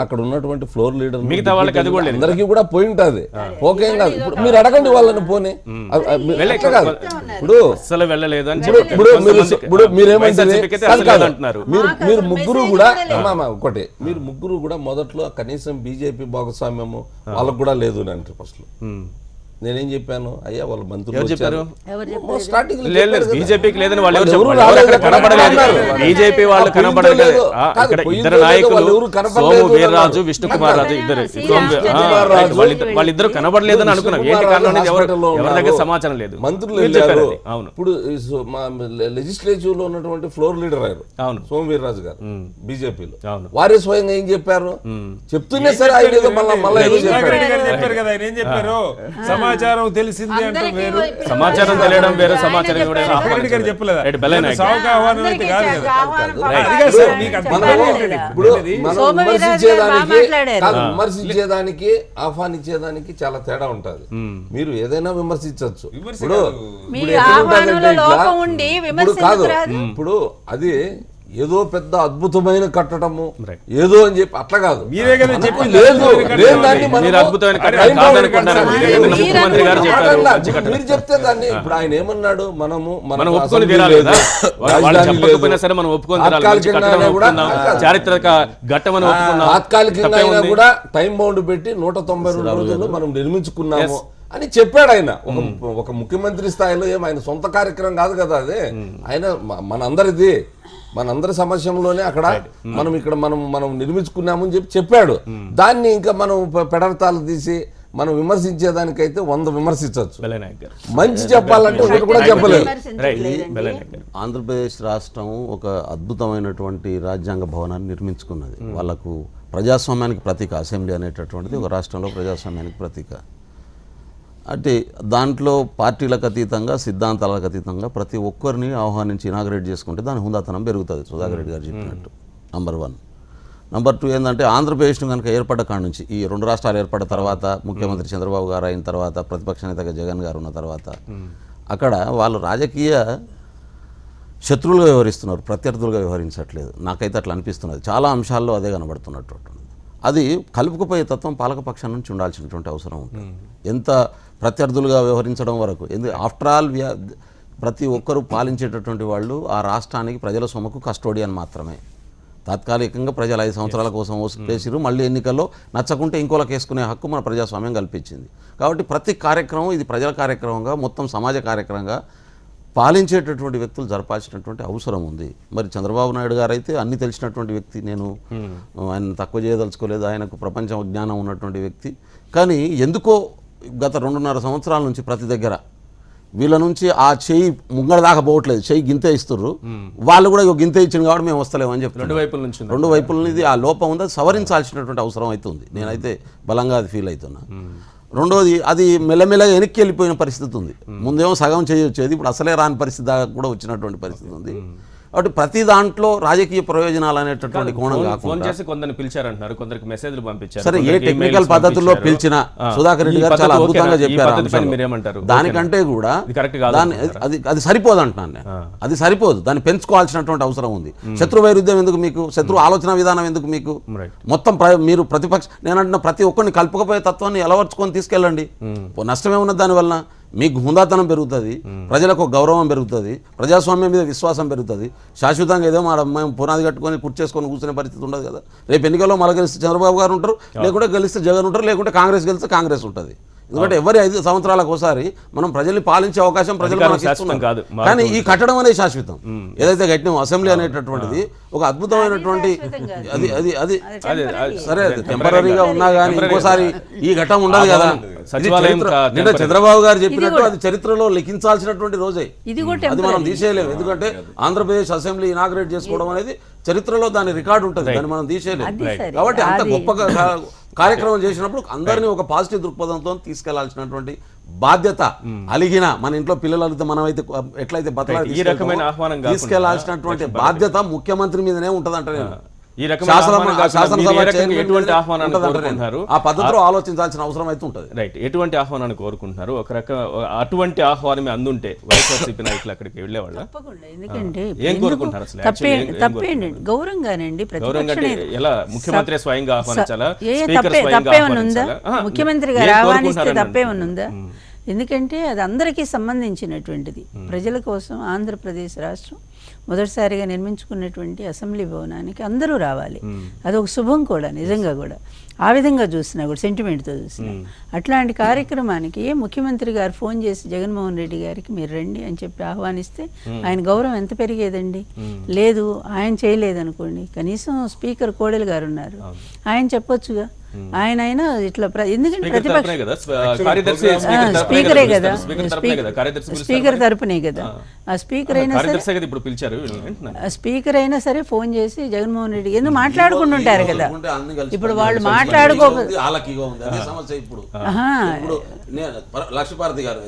అక్కడ ఉన్నటువంటి ఫ్లోర్ లీడర్ మిగతా వాళ్ళకి అది కూడా అందరికీ కూడా పోయి ఉంటుంది. ఓకే కాదు, ఇప్పుడు మీరు అడగండి వాళ్ళని పోనీ. ఇప్పుడు అసలు వెళ్ళలేదు అని ఇప్పుడు మీరేమంటారు, మీరు ముగ్గురు కూడా ఒకటే, మీరు ముగ్గురు కూడా మొదట్లో కనీసం బీజేపీ భాగస్వామ్యము వాళ్ళకు కూడా లేదు అంటే ఫస్ట్ లో నేనేం చెప్పాను, అయ్యా వాళ్ళ మంత్రులు బీజేపీకి లేదని వాళ్ళు బీజేపీ వాళ్ళు కనబడలేదు. ఇద్దరు నాయకులు సోము వీర్రాజు, విష్ణు కుమార్ రాజు, ఇద్దరు వాళ్ళిద్దరు కనబడలేదని అనుకున్నాం. ఏంటి కారణం అనేది ఎవరి దగ్గర సమాచారం లేదు. మంత్రులు అవును. ఇప్పుడు లెజిస్లేటివ్ లో ఉన్నటువంటి ఫ్లోర్ లీడర్ అయ్యారు సోము వీర్రాజు గారు బీజేపీలో. వారే స్వయంగా ఏం చెప్పారు, చెప్తూనే సరే ఆయన ఏదో మళ్ళీ చెప్పారు కదా, ఆయన ఏం చెప్పారు, సమాచారం తెలిసింది అంటే వేరు, సమాచారం తెలియడం వేరు, సమాచారం కూడా రెడ్డి గారు చెప్పలేదా? రైట్, బెల్లయ్య నాయక్. సావుకు ఆహ్వానం అయితే కాదు కదా. రైట్. అది కాదు సార్, మీకు అర్థం మనం కాలేదు. ఇప్పుడు మనం సోమవీరాజు గారు విమర్శించేదానికి మాట్లాడారు. కాదు, విమర్శించేదానికి ఆహ్వానించేదానికి చాలా తేడా ఉంటది. మీరు ఏదైనా విమర్శించవచ్చు. ఇప్పుడు మీ ఇప్పుడు ఎట్లుంటదంటే ఆహ్వానంలో ఇట్లా, లోపం ఉండి ఇప్పుడు కాదు, విమర్శించరాదు. ఇప్పుడు అది ఏదో పెద్ద అద్భుతమైన కట్టడము Right. ఏదో అని చెప్పి అట్లా కాదు. మీరే కదా మనకు చెప్పింది. లేదు, అద్భుతమైన లేని కట్టడం దాన్ని అని. మనము మీరు అద్భుతమైన కట్టడం టైం బౌండ్ కాదనుకుంటారా? కట్టడం. మీరు మీరు ముఖ్యమంత్రి గారు చెప్పారు, మాట్లాడలా. మంచి కట్టడం. మీరు చెప్తే దాన్ని ఇప్పుడు ఆయన ఏమన్నాడు, మనము మనం ఒప్పుకొని అసెంబ్లీ తీరాలి లేదు, కదా, వాళ్ళు రాజధాని చెప్పకపోయినా లేదు. సరే మనం ఒప్పుకొని తీరాలి. మంచి తాత్కాలికంగా కట్టడం కూడా ఒప్పుకుందాం, చారిత్రక ఘట్టం అని ఒప్పుకుందాం. తాత్కాలికంగా తప్పే అయినా ఉంది. కూడా టైం బౌండ్ పెట్టి 192 రోజుల్లో మనం నిర్మించుకున్నాము అని చెప్పాడు ఆయన. ఒక ముఖ్యమంత్రి స్థాయిలో ఆయన సొంత కార్యక్రమం కాదు కదా అది. ఆయన మనందరి సమస్యలోనే అక్కడ మనం ఇక్కడ మనం నిర్మించుకున్నాము అని చెప్పాడు. దాన్ని ఇంకా మనం పెడతాలు తీసి మనం విమర్శించేదానికైతే 100 విమర్శించవచ్చు. బెల్లయ్య నాయక్ గారు. మంచి చెప్పాలంటే ఒకటి కూడా చెప్పలేదు. రైట్, బెల్లయ్య నాయక్ గారు. ఆంధ్రప్రదేశ్ రాష్ట్రం ఒక అద్భుతమైనటువంటి రాజ్యాంగ భవనాన్ని నిర్మించుకున్నది. వాళ్ళకు ప్రజాస్వామ్యానికి ప్రతీక అసెంబ్లీ అనేటటువంటిది ఒక రాష్ట్రంలో ప్రజాస్వామ్యానికి ప్రతీక. అంటే దాంట్లో పార్టీలకు అతీతంగా సిద్ధాంతాలకు అతీతంగా ప్రతి ఒక్కరిని ఆహ్వానించి ఇనాగ్రేట్ చేసుకుంటే దాని హుందాతనం పెరుగుతుంది, సుధాకర్ రెడ్డి గారు చెప్పినట్టు. నంబర్ 1. నంబర్ 2 ఏంటంటే ఆంధ్రప్రదేశ్ను కనుక ఏర్పడ్డ కాడి నుంచి, ఈ 2 రాష్ట్రాలు ఏర్పడ్డ తర్వాత, ముఖ్యమంత్రి చంద్రబాబు గారు అయిన తర్వాత, ప్రతిపక్ష నేతగా జగన్ గారు ఉన్న తర్వాత, అక్కడ వాళ్ళు రాజకీయ శత్రువులుగా వ్యవహరిస్తున్నారు, ప్రత్యర్థులుగా వ్యవహరించట్లేదు. నాకైతే అట్లా అనిపిస్తున్నది. చాలా అంశాల్లో అదే కనబడుతున్నట్టు. అది కలుపుకుపోయే తత్వం పాలకపక్షం నుంచి ఉండాల్సినటువంటి అవసరం ఉంటుంది. ఎంత ప్రత్యర్థులుగా వ్యవహరించడం వరకు, ఆఫ్టర్ ఆల్ ప్రతి ఒక్కరూ పాలించేటటువంటి వాళ్ళు ఆ రాష్ట్రానికి ప్రజల సొమ్ముకు కస్టోడియన్ మాత్రమే. తాత్కాలికంగా ప్రజలు 5 సంవత్సరాల కోసం వేసిరు, మళ్ళీ ఎన్నికల్లో నచ్చకుంటే ఇంకోలకు వేసుకునే హక్కు మన ప్రజాస్వామ్యం కల్పించింది. కాబట్టి ప్రతి కార్యక్రమం ఇది ప్రజల కార్యక్రమంగా, మొత్తం సమాజ కార్యక్రమంగా పాలించేటటువంటి వ్యక్తులు జరపాల్సినటువంటి అవసరం ఉంది. మరి చంద్రబాబు నాయుడు గారు అయితే అన్ని తెలిసినటువంటి వ్యక్తి. నేను ఆయన తక్కువ చేయదలుచుకోలేదు, ఆయనకు ప్రపంచ జ్ఞానం ఉన్నటువంటి వ్యక్తి. కానీ ఎందుకో గత 2.5 సంవత్సరాల నుంచి ప్రతి దగ్గర వీళ్ళ నుంచి ఆ చెయ్యి ముంగడ దాకా పోవట్లేదు, చెయ్యి గింతే ఇస్తుర్రు. వాళ్ళు కూడా గింతే ఇచ్చింది కాబట్టి మేము వస్తలేమని చెప్తారు. 2 వైపుల నుంచి 2 వైపుల నుంచి ఆ లోపం ఉంది, అది సవరించాల్సినటువంటి అవసరం అవుతుంది. నేనైతే బలంగా అది ఫీల్ అవుతున్నా. రెండోది, అది మెల్లమెల్లగా వెనక్కి వెళ్ళిపోయిన పరిస్థితి ఉంది. ముందేమో సగం చేయొచ్చేది, ఇప్పుడు అసలే రాని పరిస్థితి దాకా కూడా వచ్చినటువంటి పరిస్థితి ఉంది. కాబట్టి ప్రతి దాంట్లో రాజకీయ ప్రయోజనాలు అనేటటువంటి కోణం ఫోన్ కాకుండా చేసి కొందరిని పిలిచారంటున్నారు, కొందరికి మెసేజ్లు పంపించారు. సరే, ఏ కొందరికి టెక్నికల్ emails పద్ధతుల్లో పంపించారు. పిలిచినా సుధాకర్ రెడ్డి ఈ గారు చాలా పద్ధతి అద్భుతంగా ఓకేనా? ఈ చెప్పారు. పద్ధతి పైన అంశాలు. మీరేమంటారు? దానికంటే కూడా ఇది కరెక్ట్ కాదు దాన్ని అది సరిపోదు అంటున్నాను నేను. అది సరిపోదు, దాన్ని పెంచుకోవాల్సినటువంటి అవసరం ఉంది. శత్రు వైరుధ్యం ఎందుకు మీకు? శత్రు ఆలోచన విధానం ఎందుకు మీకు? Right. మొత్తం మీరు ప్రతిపక్ష, నేను అంటున్న ప్రతి ఒక్కరిని కలుపుకపోయే తత్వాన్ని ఎలవర్చుకొని తీసుకెళ్ళండి. నష్టమే ఉన్నది దానివల్ల. మీకు హుందాతనం పెరుగుతుంది, ప్రజలకు గౌరవం పెరుగుతుంది, ప్రజాస్వామ్యం మీద విశ్వాసం పెరుగుతుంది. శాశ్వతంగా ఏదో మేము పునాది కట్టుకొని కుర్చేసుకొని కూర్చునే పరిస్థితి ఉండదు కదా. రేపు ఎన్నికల్లో మళ్ళీ గెలిస్తే చంద్రబాబు గారు ఉంటారు, లేకుంటే గెలిస్తే జగన్ ఉంటారు, లేకుంటే కాంగ్రెస్ గెలిస్తే కాంగ్రెస్ ఉంటుంది. ఎందుకంటే ఎవరి 5 సంవత్సరాలకు ఒకసారి మనం ప్రజల్ని పాలించే అవకాశం ప్రజలు మనకి ఇస్తున్నారు. కాదు, కానీ ఈ కట్టడం అనేది శాశ్వతం. ఏదైతే కట్టినామో అసెంబ్లీ అనేటటువంటిది ఒక అద్భుతమైనటువంటి అది సరే, టెంపరీగా ఉన్నా కానీ ఇంకోసారి ఈ ఘట్టం ఉండదు కదా. నిన్న చంద్రబాబు గారు చెప్పినట్టు అది చరిత్రలో లిఖించాల్సినటువంటి రోజే. అది మనం తీసేయలేము. ఎందుకంటే ఆంధ్రప్రదేశ్ అసెంబ్లీ ఇనాగ్రేట్ చేసుకోవడం అనేది చరిత్రలో దాని రికార్డు ఉంటుంది, దాన్ని మనం తీసేయలేము. కాబట్టి అంత గొప్పగా కార్యక్రమం చేసినప్పుడు అందరినీ ఒక పాజిటివ్ దృక్పథంతో తీసుకెళ్లాల్సినటువంటి బాధ్యత అలిగిన మన ఇంట్లో పిల్లలు అలిగితే మనం అయితే ఎట్లయితే బతలాడి ఈ రకమైన ఆహ్వానం తీసుకెళ్లాల్సినటువంటి బాధ్యత ముఖ్యమంత్రి మీదనే ఉంటదంట. నేను ఈ రకమైన ఎటువంటి ఆహ్వానాన్ని కోరుకుంటున్నారు? ఆ పద్ధతిలో ఆలోచించాల్సిన అవసరం అయితే ఉంటుంది. రైట్, ఎటువంటి ఆహ్వానాన్ని కోరుకుంటున్నారు? ఒక రకం అటువంటి ఆహ్వానం అందుంటే వైఎస్ఆర్సీపీ నాయకులు అక్కడికి వెళ్ళేవాళ్ళ? తప్పకుండా. ఎందుకంటే ఏం కోరుకుంటున్నారు అసలు? తప్పేండి, గౌరవంగానండి. గౌరవంగా అంటే ఎలా? ముఖ్యమంత్రి స్వయంగా ఆహ్వానించాలా? తప్పేమనుందా? ముఖ్యమంత్రి గారు ఆహ్వానిస్తే తప్పేమనుందా? ఎందుకంటే అది అందరికీ సంబంధించినటువంటిది. ప్రజల కోసం ఆంధ్రప్రదేశ్ రాష్ట్రం మొదటిసారిగా నిర్మించుకున్నటువంటి అసెంబ్లీ భవనానికి అందరూ రావాలి. అదొక శుభం కూడా, నిజంగా కూడా. ఆ విధంగా చూసినా కూడా, సెంటిమెంట్తో చూసినా అట్లాంటి కార్యక్రమానికి ముఖ్యమంత్రి గారు ఫోన్ చేసి జగన్మోహన్ రెడ్డి గారికి మీరు రండి అని చెప్పి ఆహ్వానిస్తే ఆయన గౌరవం ఎంత పెరిగేదండి. లేదు, ఆయన చేయలేదనుకోండి, కనీసం స్పీకర్ కోడెల గారు ఉన్నారు, ఆయన చెప్పొచ్చుగా ఆయన ఇట్లా ఎందుకంటే స్పీకర్ ప్రతిపక్ష తరపునే కదా, కార్యదర్శి స్పీకరే కదా, స్పీకర్ తరపునే కదా, కార్యదర్శి పిలుస్తారు. స్పీకర్ తరపునే కదా. ఆ స్పీకర్ అయినా సరే, కార్యదర్శి కదా ఇప్పుడు పిలిచారు అంటున్నాను. ఆ స్పీకర్ అయినా సరే ఫోన్ చేసి జగన్మోహన్ రెడ్డి ఎందుకు మాట్లాడుకుంటుంటారు కదా. ఇప్పుడు వాళ్ళు మాట్లాడుకోకపోతే వాళ్ళకిగా ఉంది అదే సమస్య. ఇప్పుడు నేను లక్ష్మీపార్వతి గారు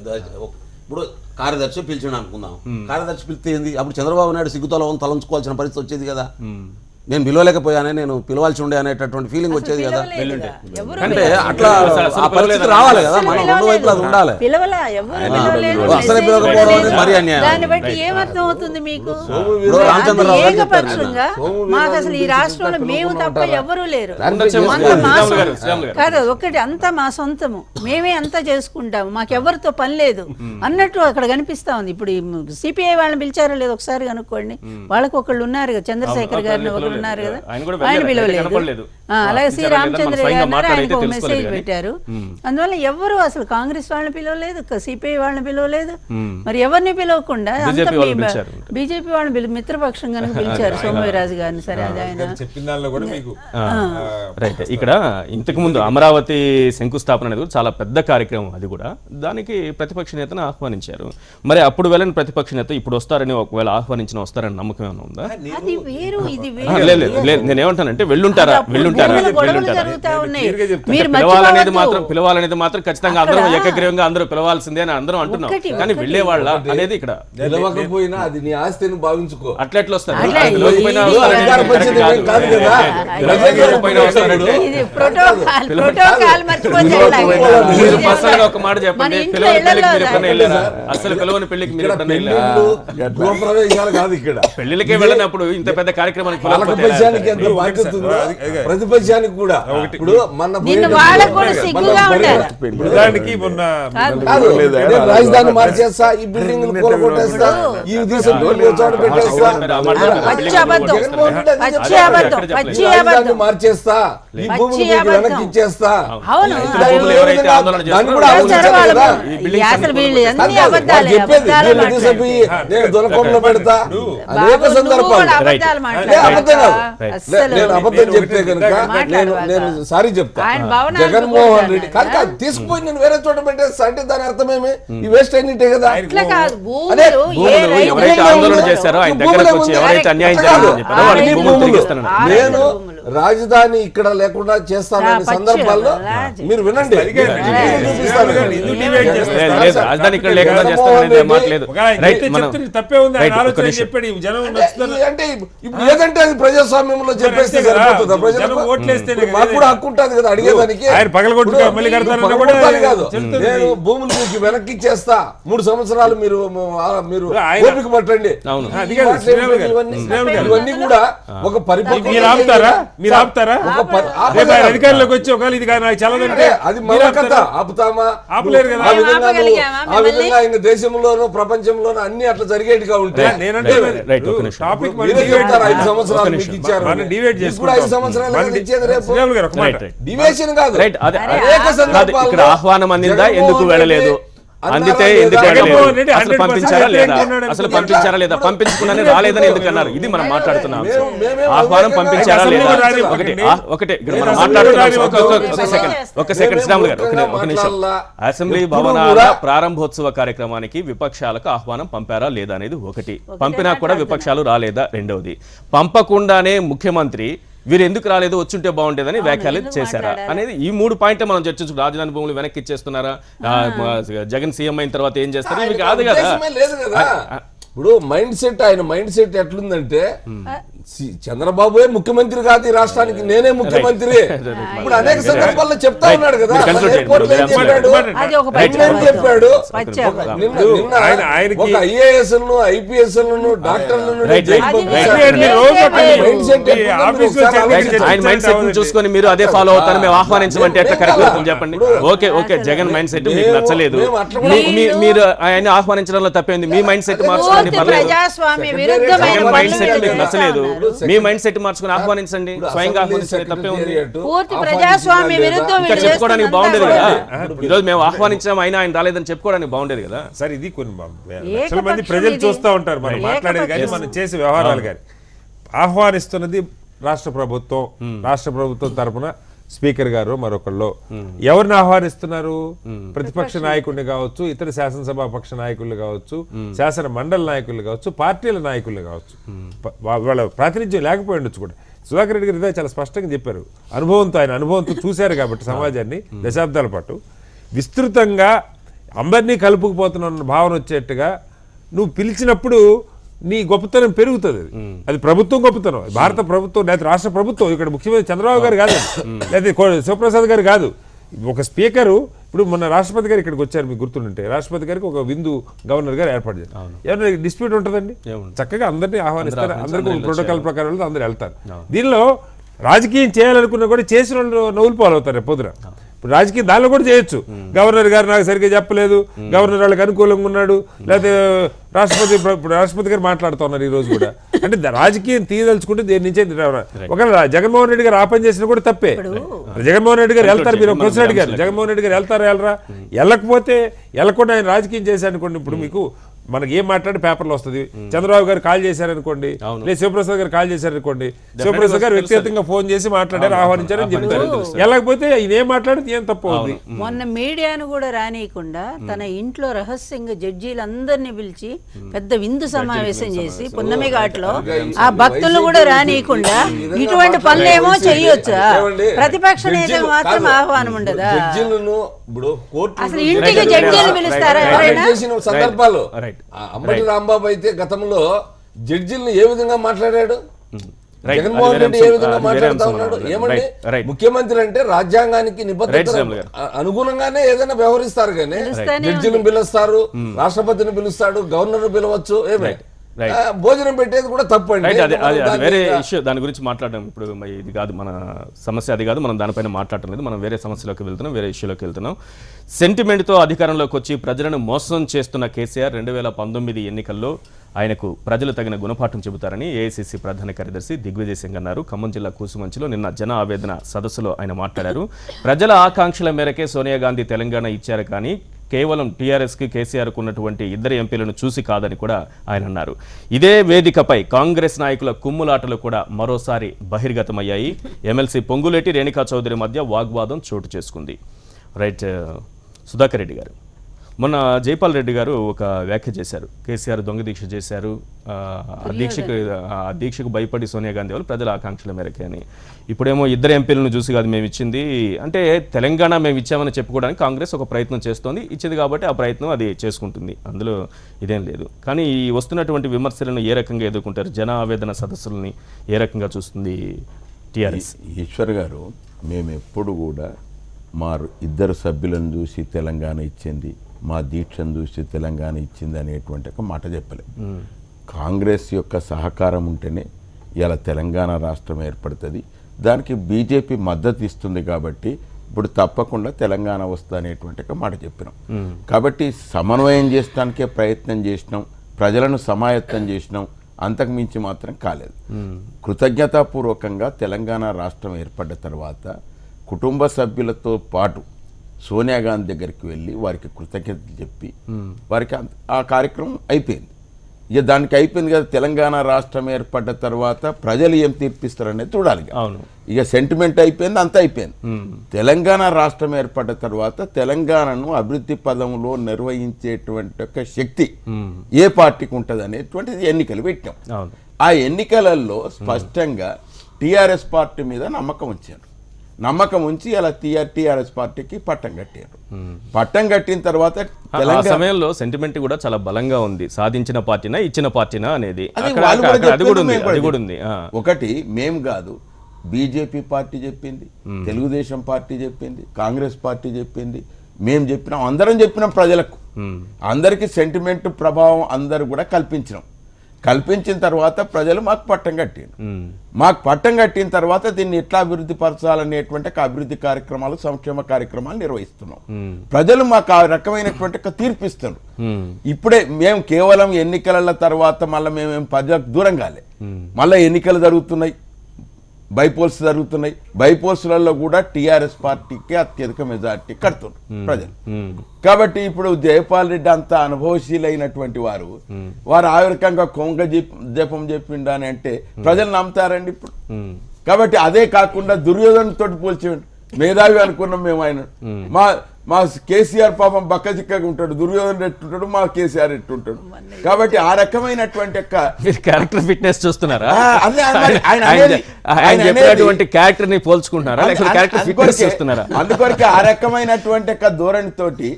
ఇప్పుడు కార్యదర్శి పిలిచిన అనుకుందాం, కార్యదర్శి పిలిస్తే ఏంది అప్పుడు చంద్రబాబు నాయుడు సిగ్గుతలో తలంచుకోవాల్సిన పరిస్థితి వచ్చేది కదా. నేను పిలవలేకపోయానే, నేను పిలవాల్సి ఉండే అనేటటువంటి ఫీలింగ్ వచ్చేది కదా. అంటే అట్లా ఆ పరిస్థితి రావాలి కదా, మనం రెండు వైపులు అది ఉండాలి. పిలవలా, ఎవరు పిలవలేదు. అసలు పిలవకపోవడం అనేది మరీ అన్యాయం. దాన్ని బట్టి ఏమర్థం అవుతుంది మీకు? రామచంద్రరావు గారు ఏకపక్షంగా మాకు అసలు ఈ రాష్ట్రంలో మేము తప్ప ఎవరూ లేరు. కాదు, ఒకటి అంతా మా సొంతము, మేమే అంతా చేసుకుంటాము, మాకెవరితో పని లేదు అన్నట్టు అక్కడ కనిపిస్తా ఉంది. ఇప్పుడు సిపిఐ వాళ్ళని పిలిచారో లేదు ఒకసారి కనుక్కోండి. వాళ్ళకి ఒకళ్ళు ఉన్నారు కదా, చంద్రశేఖర్ గారిని ఒకళ్ళు ఉన్నారు కదా, ఆయన పిలవలేదు. అలాగే శ్రీ రామచంద్ర గారు ఆయనకు ఒక మెసేజ్ పెట్టారు. అందువల్ల ఎవరు అసలు కాంగ్రెస్ వాళ్ళని పిలవలేదు, సిపిఐ వాళ్ళని పిలవలేదు, మరి ఎవరిని పిలవకుండా బీజేపీ వాళ్ళని మిత్రపక్షం కనుక పిలిచారు సోమవీరాజు గారిని. సరే, అది ఆయన చెప్పిన దానిలో కూడా మీకు రైట్. ఇక్కడ ఇంతకు ముందు అమరావతి శంకుస్థాపన అనేది చాలా పెద్ద కార్యక్రమం, అది కూడా దానికి ప్రతిపక్ష నేతను ఆహ్వానించారు. మరి అప్పుడు వెళ్ళని ప్రతిపక్ష నేత ఇప్పుడు వస్తారని, ఒకవేళ ఆహ్వానించిన వస్తారని నమ్మకం ఏమైనా ఉందా? అది వేరు, ఇది లేదు, నేనేమంటానంటే వెళ్ళుంటారా పిలవాలనేది మాత్రం ఖచ్చితంగా అందరూ ఏకగ్రీవంగా అందరూ పిలవాల్సిందే అని అందరం అంటున్నాం. కానీ వెళ్ళేవాళ్ళ అనేది ఇక్కడ పిలవకపోయినా అది నీ ఆస్తిని భావించుకో. అట్లా ఎట్లా వస్తారు? ఒక మాట చెప్పండి, పిలవని పెళ్లికి మీరు ఎప్పుడైనా వెళ్ళారా? అసలు పిలవని పెళ్లికి మీరు ఎప్పుడైనా వెళ్ళారా? గృహప్రవేశాలు కాదు ఇక్కడ, పెళ్లికే వెళ్ళినప్పుడు ఇంత పెద్ద కార్యక్రమానికి ప్రతిపక్షానికి కూడా. ఇప్పుడు రాజధాని మార్చేస్తా, ఈ బిల్డింగ్ కూలగొట్టేస్తా, ఈ మార్చేస్తా, ఈ భూములు వెనక్కి ఇచ్చేస్తా. నేను దొరకంలో పెడతా అనేక సందర్భాలు. నేను అబద్ధం చెప్తే కనుక నేను సారీ చెప్తా. జగన్మోహన్ రెడ్డి కనుక తీసుకుపోయి నేను వేరే చోట పెట్టేస్తా అంటే దాని అర్థమేమి? ఈ వేస్ట్ అయినట్టే కదా. నేను రాజధాని ఇక్కడ లేకుండా చేస్తాననే సందర్భాల్లో మీరు వినండి, రాజధాని ఇక్కడ లేకుండా చేస్తాననేది తప్పే ఉంది చెప్పాడు. అంటే ఇప్పుడు ఏదంటే అది ప్రజాస్వామ్యంలో చెప్పేస్తే సరిపోతుందా? ప్రజలకు మాకు కూడా హక్కు ఉంటుంది కదా అడిగేదానికి. కాదు, నేను భూములు మీకు వెనక్కి ఇచ్చేస్తా, 3 సంవత్సరాలు మీరు ఓపిక పట్టండి. ఇవన్నీ కూడా ఒక అధికారులకు వచ్చి ఒకవేళ ఇది నాకు చల్లదంటే అది మన కథ. ఆపుతామా? ఆపలేరు కదా. ఆ విధంగా ఆయన దేశంలోనూ ప్రపంచంలోనూ అన్ని అట్లా జరిగేట్టుగా ఉంటాయి. నేనంటే టాపిక్ 5 సంవత్సరాలు మీకు ఇచ్చారు, 5 సంవత్సరాలు ఇచ్చేది రేపు డివేషన్ కాదు. ఇక్కడ ఆహ్వానం అందిందా, ఎందుకు వెళ్ళలేదు? అందితే ఎందుకు వెళ్ళలేదు? అసలు పంపించారా లేదా? అసలు పంపించారా లేదా? పంపించుకున్నానే రాలేదని ఎందుకు అన్నారు? ఇది మనం మాట్లాడుతున్నాం. ఆహ్వానం పంపించారా లేదా? ఒకటే ఇక్కడ మనం మాట్లాడుతున్నాం. ఒక సెకండ్ శ్రీరాములు గారు, ఒక నిమిషం. అసెంబ్లీ భవనాల ప్రారంభోత్సవ కార్యక్రమానికి విపక్షాలకు ఆహ్వానం పంపారా లేదా అనేది ఒకటి. పంపినా కూడా విపక్షాలు రాలేదా రెండవది. పంపకుండానే ముఖ్యమంత్రి వీరు ఎందుకు రాలేదు, వచ్చుంటే బాగుండేదని వ్యాఖ్యలు చేశారా అనేది ఈ 3 పాయింట్లు మనం చర్చించుకు. రాజధాని భూములు వెనక్కి ఇచ్చేస్తున్నారా, జగన్ సీఎం అయిన తర్వాత ఏం చేస్తారు, ఇవి కాదు కదా. ఇప్పుడు మైండ్ సెట్, ఆయన మైండ్ సెట్ ఎట్లుందంటే చంద్రబాబుయే ముఖ్యమంత్రి కాదు ఈ రాష్ట్రానికి, నేనే ముఖ్యమంత్రి. ఇప్పుడు అనేక సందర్భాల్లో చెప్తా ఉన్నాడు కదా. చెప్పాడు ఒక ఐఏఎస్ ఐపీఎస్ డాక్టర్లను మైండ్ సెట్ చూసుకొని మీరు అదే ఫాలో అవుతారు. మేము ఆహ్వానించమంటే ఎట్లా కరెక్ట్ చెప్పండి. ఓకే, జగన్ మైండ్ సెట్ మీకు నచ్చలేదు, మీరు ఆయన ఆహ్వానించడంలో తప్పేంది. మీ మైండ్ సెట్ మార్చుకోండి, జగన్ మైండ్ సెట్ మీకు నచ్చలేదు, మీ మైండ్ సెట్ మార్చుకుని ఆహ్వానించండి, స్వయంగా ఆహ్వానించండి, తప్పే ఉంది. ఇంకా చెప్పుకోవడానికి బాగుండేది కదా. ఈ రోజు మేము ఆహ్వానించాం అయినా ఆయన రాలేదని చెప్పుకోవడానికి బాగుండేది కదా. సార్ ఇది కొన్ని లక్షల మంది ప్రజలు చూస్తూ ఉంటారు మనం మాట్లాడేది కానీ మనం చేసే వ్యవహారాలు కానీ. ఆహ్వానిస్తున్నది రాష్ట్ర ప్రభుత్వం తరఫున స్పీకర్ గారు మరొకళ్ళు ఎవరిని ఆహ్వానిస్తున్నారు? ప్రతిపక్ష నాయకుడిని కావచ్చు, ఇతర శాసనసభా పక్ష నాయకులు కావచ్చు, శాసన మండలి నాయకులు కావచ్చు, పార్టీల నాయకులు కావచ్చు. వాళ్ళ ప్రాతినిధ్యం లేకపోయి ఉండొచ్చు కూడా. సుధాకర్ రెడ్డి గారు ఇదే చాలా స్పష్టంగా చెప్పారు. ఆయన అనుభవంతో చూశారు కాబట్టి సమాజాన్ని దశాబ్దాల పాటు విస్తృతంగా అందరినీ కలుపుకుపోతున్న భావన వచ్చేట్టుగా నువ్వు పిలిచినప్పుడు నీ గొప్పతనం పెరుగుతుంది. అది ప్రభుత్వం గొప్పతనం, భారత ప్రభుత్వం లేదా రాష్ట్ర ప్రభుత్వం. ఇక్కడ ముఖ్యమంత్రి చంద్రబాబు గారు కాదు, లేదా శివప్రసాద్ గారు కాదు. ఒక స్పీకరు ఇప్పుడు మొన్న రాష్ట్రపతి గారు ఇక్కడికి వచ్చారు, మీకు గుర్తుంటే రాష్ట్రపతి గారికి ఒక విందు గవర్నర్ గారు ఏర్పాటు చేశారు. ఏమైనా డిస్ప్యూట్ ఉంటుందండి? చక్కగా అందరినీ ఆహ్వానిస్తారు, అందరికీ ప్రోటోకాల్ ప్రకారం అందరూ వెళ్తారు. దీనిలో రాజకీయం చేయాలనుకున్నా కూడా చేసిన వాళ్ళు నవ్వులు పాలవుతారు పొద్దున. ఇప్పుడు రాజకీయం దానిలో కూడా చేయొచ్చు. గవర్నర్ గారు నాకు సరిగ్గా చెప్పలేదు, గవర్నర్ వాళ్ళకి అనుకూలంగా ఉన్నాడు, లేకపోతే రాష్ట్రపతి గారు మాట్లాడుతున్నారు ఈ రోజు కూడా. అంటే రాజకీయం తీయదలుచుకుంటే దేని నుంచే ఒకవేళ జగన్మోహన్ రెడ్డి గారు ఆ పని చేసినా కూడా తప్పే. జగన్మోహన్ రెడ్డి గారు వెళ్తారు, మీరు క్వశ్చన్ అడిగారు, జగన్మోహన్ రెడ్డి గారు వెళ్తారా వెళ్ళరా? వెళ్ళకపోతే వెళ్ళకుండా ఆయన రాజకీయం చేశారనుకోండి, ఇప్పుడు మీకు మనకి ఏం మాట్లాడి పేపర్లో వస్తుంది. చంద్రబాబు గారు కాల్ చేశారనుకోండి, లేదా శివప్రసాద్ గారు కాల్ చేశారనుకోండి, శివప్రసాద్ గారు వ్యక్తిగతంగా ఫోన్ చేసి మాట్లాడారు, ఆహ్వానించారని చెప్తారు. వెళ్ళకపోతే ఈయన ఏం మాట్లాడితే ఏం తప్పు అవుతుంది? మొన్న మీడియాను కూడా రానియకుండా తన ఇంట్లో రహస్యంగా జడ్జీలందరినీ పిలిచి పెద్ద విందు సమావేశం చేసి పున్నమి ఘాట్లో ఆ భక్తులను కూడా రానియకుండా ఇటువంటి పనులేమో చెయ్యొచ్చా? ప్రతిపక్ష నేతలు మాత్రం ఆహ్వానం ఉండదా? అసలు ఇంటికి జడ్జీలు పిలుస్తారా ఎవరైనా? సందర్భాలు అంబటి రాంబాబు అయితే గతంలో జడ్జిల్ని ఏ విధంగా మాట్లాడాడు, జగన్మోహన్ రెడ్డి ఏ విధంగా మాట్లాడుతూ ఉన్నాడు? ఏమండి, ముఖ్యమంత్రి అంటే రాజ్యాంగానికి నిబద్ధత అనుగుణంగానే ఏదైనా వ్యవహరిస్తారు, కానీ జడ్జిలను పిలుస్తారు, రాష్ట్రపతిని పిలుస్తాడు, గవర్నర్ పిలవచ్చు, భోజనం పెట్టేది కూడా తప్పండి. అది వేరే ఇష్యూ, దాని గురించి మాట్లాడడం ఇప్పుడు ఇది కాదు మన సమస్య, అది కాదు, మనం దానిపైన మాట్లాడటం లేదు. మనం వేరే సమస్యలోకి వెళ్తున్నాం, వేరే ఇష్యూలోకి వెళ్తున్నాం. సెంటిమెంట్తో అధికారంలోకి వచ్చి ప్రజలను మోసం చేస్తున్న కేసీఆర్ 2019 ఎన్నికల్లో ఆయనకు ప్రజలు తగిన గుణపాఠం చెబుతారని ఏఐసీసీ ప్రధాన కార్యదర్శి దిగ్విజయ్ సింగ్ అన్నారు. ఖమ్మం జిల్లా కూసుమంచిలో నిన్న జన ఆవేదన సదస్సులో ఆయన మాట్లాడారు. ప్రజల ఆకాంక్షల మేరకే సోనియా గాంధీ తెలంగాణ ఇచ్చారు, కానీ కేవలం టీఆర్ఎస్కి కేసీఆర్కు ఉన్నటువంటి 2 ఎంపీలను చూసి కాదని కూడా ఆయన అన్నారు. ఇదే వేదికపై కాంగ్రెస్ నాయకుల కుమ్ములాటలు కూడా మరోసారి బహిర్గతమయ్యాయి. ఎమ్మెల్సీ పొంగులేటి రేణుకా చౌదరి మధ్య వాగ్వాదం చోటు చేసుకుంది. రైట్, సుధాకర్ రెడ్డి గారు, మొన్న జైపాల్ రెడ్డి గారు ఒక వ్యాఖ్య చేశారు. కేసీఆర్ దొంగ దీక్ష చేశారు, ఆ దీక్షకు భయపడి సోనియా గాంధీ వాళ్ళు ప్రజల ఆకాంక్షల మేరకే అని. ఇప్పుడేమో 2 ఎంపీలను చూసి కాదు మేము ఇచ్చింది, అంటే తెలంగాణ మేము ఇచ్చామని చెప్పుకోవడానికి కాంగ్రెస్ ఒక ప్రయత్నం చేస్తోంది. ఇచ్చింది కాబట్టి ఆ ప్రయత్నం అది చేసుకుంటుంది, అందులో ఇదేం లేదు. కానీ ఈ వస్తున్నటువంటి విమర్శలను ఏ రకంగా ఎదుర్కొంటారు? జన ఆవేదన సదస్సులని ఏ రకంగా చూస్తుంది టీఆర్ఎస్? ఈశ్వర్ గారు, మేము ఎప్పుడు కూడా మా 2 సభ్యులను చూసి తెలంగాణ ఇచ్చింది, మా దీక్షను చూసి తెలంగాణ ఇచ్చింది అనేటువంటి ఒక మాట చెప్పలేదు. కాంగ్రెస్ యొక్క సహకారం ఉంటేనే ఇలా తెలంగాణ రాష్ట్రం ఏర్పడుతుంది, దానికి బీజేపీ మద్దతు ఇస్తుంది, కాబట్టి ఇప్పుడు తప్పకుండా తెలంగాణ వస్తుంది అనేటువంటి ఒక మాట చెప్పినాం. కాబట్టి సమన్వయం చేయడానికే ప్రయత్నం చేసినాం, ప్రజలను సమాయత్తం చేసినాం, అంతకు మించి మాత్రం కాలేదు. కృతజ్ఞతాపూర్వకంగా తెలంగాణ రాష్ట్రం ఏర్పడ్డ తర్వాత కుటుంబ సభ్యులతో పాటు సోనియా గాంధీ దగ్గరికి వెళ్ళి వారికి కృతజ్ఞతలు చెప్పి వారికి ఆ కార్యక్రమం అయిపోయింది. ఇక దానికి అయిపోయింది కదా. తెలంగాణ రాష్ట్రం ఏర్పడ్డ తర్వాత ప్రజలు ఏం తీర్పిస్తారనేది చూడాలి. ఇక సెంటిమెంట్ అయిపోయింది, అంతా అయిపోయింది. తెలంగాణ రాష్ట్రం ఏర్పడ్డ తర్వాత తెలంగాణను అభివృద్ధి పదంలో నిర్వహించేటువంటి ఒక శక్తి ఏ పార్టీకి ఉంటుంది అనేటువంటిది ఎన్నికలు పెట్టాం. ఆ ఎన్నికలలో స్పష్టంగా టీఆర్ఎస్ పార్టీ మీద నమ్మకం ఉంచారు. నమ్మకం ఉంచి అలా టీఆర్ఎస్ పార్టీకి పట్టం కట్టారు. పట్టం కట్టిన తర్వాత సమయంలో సెంటిమెంట్ కూడా చాలా బలంగా ఉంది. సాధించిన పార్టీనా ఇచ్చిన పార్టీనా అనేది ఒకటి మేం కాదు, బీజేపీ పార్టీ చెప్పింది, తెలుగుదేశం పార్టీ చెప్పింది, కాంగ్రెస్ పార్టీ చెప్పింది, మేం చెప్పినాం, అందరం చెప్పినాం. ప్రజలకు అందరికీ సెంటిమెంట్ ప్రభావం అందరూ కూడా కల్పించినాం. కల్పించిన తర్వాత ప్రజలు మాకు పట్టం కట్టారు. మాకు పట్టం కట్టిన తర్వాత దీన్ని ఎట్లా అభివృద్ధి పరచాలనేటువంటి అభివృద్ధి కార్యక్రమాలు, సంక్షేమ కార్యక్రమాలు నిర్వహిస్తున్నాం. ప్రజలు మాకు ఆ రకమైనటువంటి తీర్పిస్తున్నారు. ఇప్పుడే మేము కేవలం ఎన్నికల తర్వాత మళ్ళీ మేము ప్రజలకు దూరం కాలే, మళ్ళీ ఎన్నికలు జరుగుతున్నాయి, బైపోల్స్ జరుగుతున్నాయి. బైపోల్స్లలో కూడా టీఆర్ఎస్ పార్టీకి అత్యధిక మెజార్టీ కడుతున్నారు ప్రజలు. కాబట్టి ఇప్పుడు జయపాల్ రెడ్డి అంత అనుభవశీలైనటువంటి వారు ఆ రకంగా కొంగ జపం చెప్పిండని అంటే ప్రజలు నమ్ముతారండి ఇప్పుడు. కాబట్టి అదే కాకుండా దుర్యోధనతో పోల్చేయండి. మేధావి అనుకున్నాం మేము ఆయన. మా కేసీఆర్ పాపం బక్కచిక్కగా ఉంటాడు, దుర్యోధన ఎట్టుంటాడు, మా కేసీఆర్ ఎట్టుంటాడు. కాబట్టి ఆ రకమైనటువంటి క్యారెక్టర్ ఫిట్నెస్ చూస్తున్నారా? ఆయన చెప్పినటువంటి క్యారెక్టర్ ని పోల్చుకుంటున్నారా, క్యారెక్టర్ ఫిట్నెస్ చూస్తున్నారా? అందుకొరకు ఆ రకమైనటువంటి ధోరణితోటి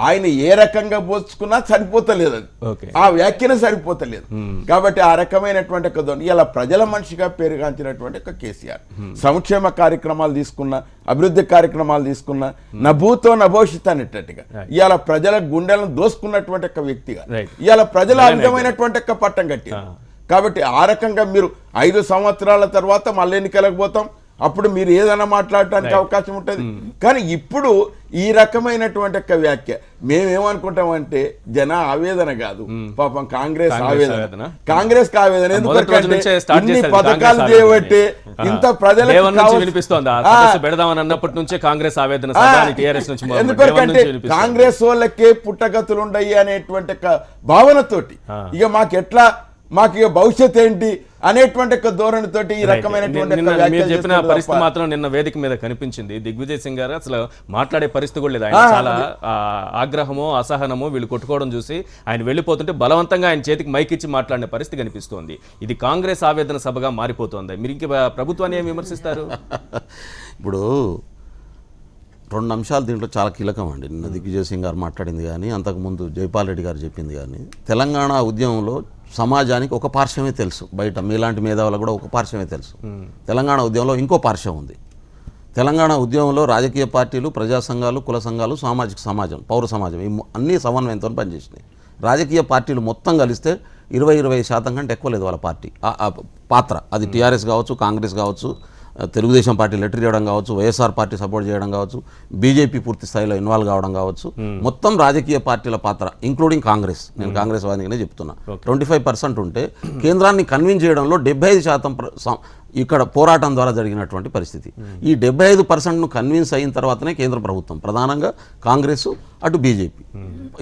ఆయన ఏ రకంగా పోల్చుకున్నా సరిపోతలేదు, అది ఆ వ్యాఖ్యను సరిపోతలేదు. కాబట్టి ఆ రకమైనటువంటి ధోరణి ఇలా ప్రజల మనిషిగా పేరుగాంచినటువంటి కేసీఆర్ సంక్షేమ కార్యక్రమాలు తీసుకున్న, అభివృద్ధి కార్యక్రమాలు తీసుకున్న, నభూతో నభవిష్యత్ అనేటట్టుగా ఇవాళ ప్రజల గుండెలను దోసుకున్నటువంటి ఒక వ్యక్తిగా ఇవాళ ప్రజల అమితమైనటువంటి పట్టం కట్టారు. కాబట్టి ఆ రకంగా మీరు 5 సంవత్సరాల తర్వాత మళ్ళీ ఎన్నికలకు పోతాం, అప్పుడు మీరు ఏదైనా మాట్లాడటానికి అవకాశం ఉంటుంది. కానీ ఇప్పుడు ఈ రకమైనటువంటి వ్యాఖ్య మేమేమనుకుంటామంటే జన ఆవేదన కాదు, పాపం కాంగ్రెస్ ఆవేదన. కాంగ్రెస్ ఆవేదన ఎందుకంటే ఇన్ని పథకాలు చేయబట్టి ఇంత ప్రజలకు ఎందుకంటే కాంగ్రెస్ వాళ్ళకే పుట్టగతులు ఉండయి అనేటువంటి భావనతోటి ఇక మాకు ఇక భవిష్యత్ ఏంటి అనేటువంటి ధోరణితోటి ఈ రకమైనటువంటి చెప్పిన పరిస్థితి మాత్రం నిన్న వేదిక మీద కనిపించింది. దిగ్విజయ్ సింగ్ గారు అసలు మాట్లాడే పరిస్థితి కూడా లేదు. ఆయన చాలా ఆగ్రహమో అసహనమో వీళ్ళు కొట్టుకోవడం చూసి ఆయన వెళ్ళిపోతుంటే బలవంతంగా ఆయన చేతికి మైక్ ఇచ్చి మాట్లాడిన పరిస్థితి కనిపిస్తోంది. ఇది కాంగ్రెస్ ఆవేదన సభగా మారిపోతోంది. మీరు ఇంక ప్రభుత్వాన్ని ఏం విమర్శిస్తారు? ఇప్పుడు 2 అంశాలు దీంట్లో చాలా కీలకం అండి. నిన్న దిగ్విజయ్ సింగ్ గారు మాట్లాడింది కానీ, అంతకుముందు జైపాల్ రెడ్డి గారు చెప్పింది కానీ, తెలంగాణ ఉద్యమంలో సమాజానికి ఒక పార్శ్వమే తెలుసు, బయట మీలాంటి మేధావులకు కూడా ఒక పార్శ్వమే తెలుసు. తెలంగాణ ఉద్యమంలో ఇంకో పార్శ్వం ఉంది. తెలంగాణ ఉద్యమంలో రాజకీయ పార్టీలు, ప్రజా సంఘాలు, కుల సంఘాలు, సామాజిక సమాజం, పౌర సమాజం ఈ అన్ని సమన్వయంతో పనిచేసినాయి. రాజకీయ పార్టీలు మొత్తం కలిస్తే 20% కంటే ఎక్కువ లేదు వాళ్ళ పార్టీ పాత్ర. అది టీఆర్ఎస్ కావచ్చు, కాంగ్రెస్ కావచ్చు, తెలుగుదేశం పార్టీ లెటర్ చేయడం కావచ్చు, వైఎస్ఆర్ పార్టీ సపోర్ట్ చేయడం కావచ్చు, బీజేపీ పూర్తి స్థాయిలో ఇన్వాల్వ్ కావడం కావచ్చు, మొత్తం రాజకీయ పార్టీల పాత్ర ఇంక్లూడింగ్ కాంగ్రెస్, నేను కాంగ్రెస్ వాదిగానే చెప్తున్నా, 25% ఉంటే కేంద్రాన్ని కన్విన్స్ చేయడంలో 75% ఇక్కడ పోరాటం ద్వారా జరిగినటువంటి పరిస్థితి. ఈ 75%ను కన్విన్స్ అయిన తర్వాతనే కేంద్ర ప్రభుత్వం, ప్రధానంగా కాంగ్రెస్ అటు బీజేపీ,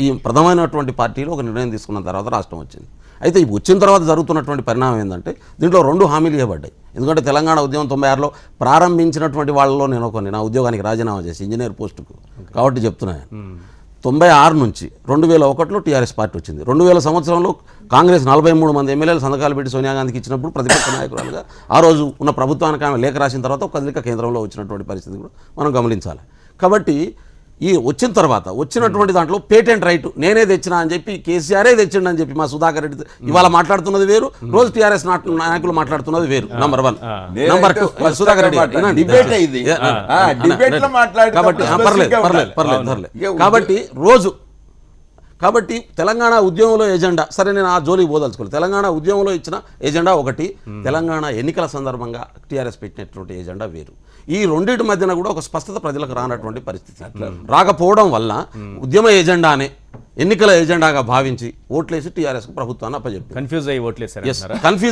ఈ ప్రధానమైనటువంటి పార్టీలు ఒక నిర్ణయం తీసుకున్న తర్వాత రాష్ట్రం వచ్చింది. అయితే ఈ వచ్చిన తర్వాత జరుగుతున్నటువంటి పరిణామం ఏంటంటే దీంట్లో 2 హామీలు ఇవ్వబడ్డాయి. ఎందుకంటే తెలంగాణ ఉద్యమం 96లో ప్రారంభించినటువంటి వాళ్ళలో నేను నా ఉద్యోగానికి రాజీనామా చేసి ఇంజనీర్ పోస్టుకు కాబట్టి చెప్తున్నాను. 96 నుంచి 2001లో టీఆర్ఎస్ పార్టీ వచ్చింది. 2000 సంవత్సరంలో కాంగ్రెస్ 43 మంది ఎమ్మెల్యేలు సంతకాలు పెట్టి సోనియా గాంధీకి ఇచ్చినప్పుడు ప్రతిపక్ష నాయకురాలుగా ఆ రోజు ఉన్న ప్రభుత్వానికి ఆమె లేఖ రాసిన తర్వాత ఒక కదలిక కేంద్రంలో వచ్చినటువంటి పరిస్థితి కూడా మనం గమనించాలి. కాబట్టి ఈ వచ్చిన తర్వాత వచ్చినటువంటి దాంట్లో పేటెంట్ రైట్ నేనే తెచ్చినా అని చెప్పి కేసీఆరే తెచ్చిండు అని చెప్పి మా సుధాకర్ రెడ్డి ఇవాళ మాట్లాడుతున్నది వేరు, రోజు టీఆర్ఎస్ నాయకులు మాట్లాడుతున్నది వేరు. నంబర్ 1. నంబర్ 2 సుధాకర్ రెడ్డి కాబట్టి తెలంగాణ ఉద్యమంలో ఎజెండా సరే నేను ఆ జోలికి పోదలుచుకోలేదు. తెలంగాణ ఉద్యమంలో ఇచ్చిన ఎజెండా ఒకటి, తెలంగాణ ఎన్నికల సందర్భంగా టీఆర్ఎస్ పెట్టినటువంటి ఎజెండా వేరు. ఈ రెండింటి మధ్యన కూడా ఒక స్పష్టత ప్రజలకు రానటువంటి పరిస్థితి. రాకపోవడం వల్ల ఉద్యమ ఎజెండానే ఎన్నికల ఎజెండాగా భావించి ఓట్లేసి టీఆర్ఎస్ ప్రభుత్వాన్ని అప్పచెప్పి కన్ఫ్యూజ్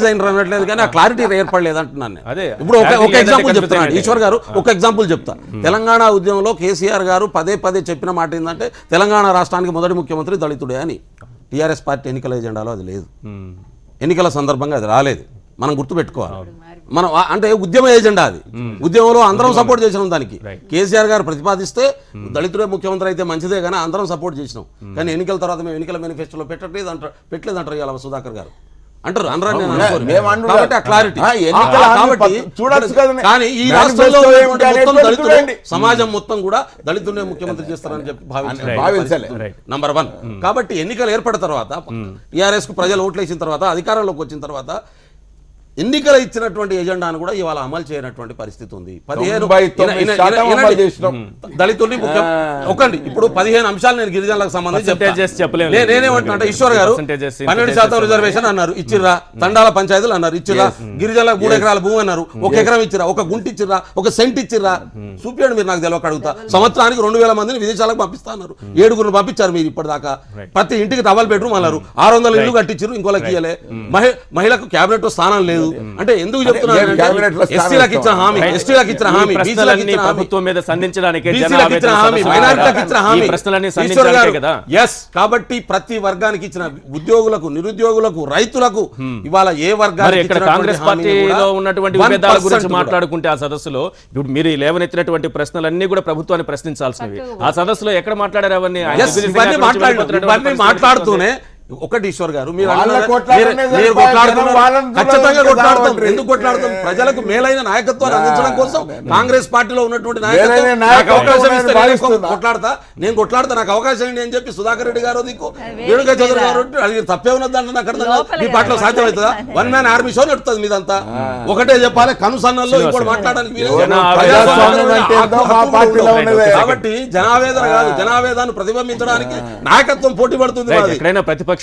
అయినట్లేదు కానీ ఆ క్లారిటీ ఏర్పడలేదు అంటున్నాను. ఇప్పుడు ఒక ఎగ్జాంపుల్ చెప్తున్నాను ఈశ్వర్ గారు, ఒక ఎగ్జాంపుల్ చెప్తా. తెలంగాణ ఉద్యమంలో కేసీఆర్ గారు పదే చెప్పిన మాట ఏంటంటే తెలంగాణ రాష్ట్రానికి మొదటి ముఖ్యమంత్రి దళితుడే అని. టీఆర్ఎస్ పార్టీ ఎన్నికల ఎజెండాలో అది లేదు, ఎన్నికల సందర్భంగా అది రాలేదు. మనం గుర్తుపెట్టుకోవాలి. మనం అంటే ఉద్యమ ఎజెండా అది. ఉద్యమంలో అందరం సపోర్ట్ చేసినాం దానికి. కేసీఆర్ గారు ప్రతిపాదిస్తే దళితుడే ముఖ్యమంత్రి అయితే మంచిదే కానీ అందరం సపోర్ట్ చేసినాం. కానీ ఎన్నికల తర్వాత మేము ఎన్నికల మేనిఫెస్టోలో పెట్టలేదంటారు ఇలా సుధాకర్ గారు అంటారు. కానీ ఈ రాష్ట్రంలో సమాజం మొత్తం కూడా దళితుడే ముఖ్యమంత్రి చేస్తారని చెప్పి భావించాలి. నంబర్ 1. కాబట్టి ఎన్నికలు ఏర్పడిన తర్వాత టీఆర్ఎస్ కు ప్రజలు ఓట్లేసిన తర్వాత అధికారంలోకి వచ్చిన తర్వాత ఎన్నికలు ఇచ్చినటువంటి ఎజెండాను కూడా ఇవాళ అమలు చేయనటువంటి పరిస్థితి ఉంది. 15 దళితుల్ని ఒకండి ఇప్పుడు 15 అంశాలు నేను గిరిజనులకు సంబంధించి నేనేమంటున్నా ఈశ్వర్ గారు 12% రిజర్వేషన్ అన్నారు, ఇచ్చిర్రా. తండాల పంచాయతీలు అన్నారు, ఇచ్చిర్రా. గిరిజనులకు 3 ఎకరాల భూమి అన్నారు, 1 ఎకరం ఇచ్చిరా, 1 గుంట ఇచ్చిర్రా, 1 సెంట్ ఇచ్చిర్రా. చూపించండి మీరు, నాకు తెలియక అడుగుతా. సంవత్సరానికి 2000 మందిని విదేశాలకు పంపిస్తా అన్నారు, 7గురిని పంపించారు మీరు ఇప్పటిదాకా. ప్రతి ఇంటికి డబల్ బెడ్రూమ్ అన్నారు, 600 ఇల్లు కట్టించారు, ఇంకోళ్ళకి ఇయ్యలే. మహిళకు క్యాబినెట్ స్థానం లేదు. అంటే ఎందుకు నేను cabinet లో స్థానం ఎస్టీలకు ఇచ్చిన హామీ, ఎస్టీలకు ఇచ్చిన హామీ, ఈ బీసీలకు ప్రశ్నలన్నీ ఇచ్చిన హామీ, ప్రభుత్వం మీద సంధించడానికే బీసీలకు జనావేదన ఇచ్చిన హామీ, సదస్సు మైనారిటీలకు ఇచ్చిన హామీ, ఈ ప్రశ్నలన్నీ ఈశ్వర్ సంధించడానికే గారు, కదా. yes, కాబట్టి ప్రతి వర్గానికి ఇచ్చిన ఉద్యోగులకు, నిరుద్యోగులకు, రైతులకు ఇవాళ ఏ మరి వర్గానికి ఇక్కడ ఇచ్చినటువంటి కాంగ్రెస్ హామీని పార్టీలో కూడా ఉన్నటువంటి 1% విభేదాల గురించి కూడా. మాట్లాడుకుంటే ఆ సదస్సులో ఇప్పుడు మీరు లేవనెత్తినటువంటి ప్రశ్నలన్నీ కూడా ప్రభుత్వాన్ని ప్రశ్నించాల్సినవి. ఆ సదస్సులో ఎక్కడ మాట్లాడారు అవన్నీ? ఆయన Yes, దిగ్విజయంగా ఇవన్నీ అక్కడి నుంచి వెళ్ళిపోతున్నటువంటి ఇవన్నీ పరిస్థితి మాట్లాడుతూనే ఒకటి ఈశ్వర్ గారు మీరు వాళ్ళ అన్నారు, కొట్లాటనే మీరు సరిపోయి కొట్లాడుతున్నారు. జనం వాళ్ళని ఖచ్చితంగా చూడాలి కొట్లాడతాం. కదా. ఎందుకు కొట్లాడతాం? ప్రజలకు మేలైన నాయకత్వాన్ని అందించడం కోసం కాంగ్రెస్ పార్టీలో ఉన్నటువంటి నాయకత్వం మేలైన నాకు నాయకత్వం అవకాశం ఇస్తే నేను భావిస్తున్నా. కొట్లాడతా నాకు అవకాశం ఏంటి అని చెప్పి సుధాకర్ రెడ్డి గారు దిక్కు వేణుగా చౌదరి గారు అది తప్పే ఉన్నదంటే అక్కడ మీ పార్టీలో సాధ్యం అవుతుందా? వన్ మ్యాన్ ఆర్మీ షో నడుతుంది మీదంతా. ఒకటే చెప్పాలి, కనుసన్నల్లో ఇప్పుడు మాట్లాడడానికి వీలు లేదు. ప్రజాస్వామ్యం అంటే ఏందో మా పార్టీలో ఉన్నదే. కాబట్టి జనావేదన కాదు, జనావేదాన్ని ప్రతిబింబించడానికి నాయకత్వం పోటీ పడుతుంది. రైట్, మాది. ఎక్కడైనా ప్రతిపక్షము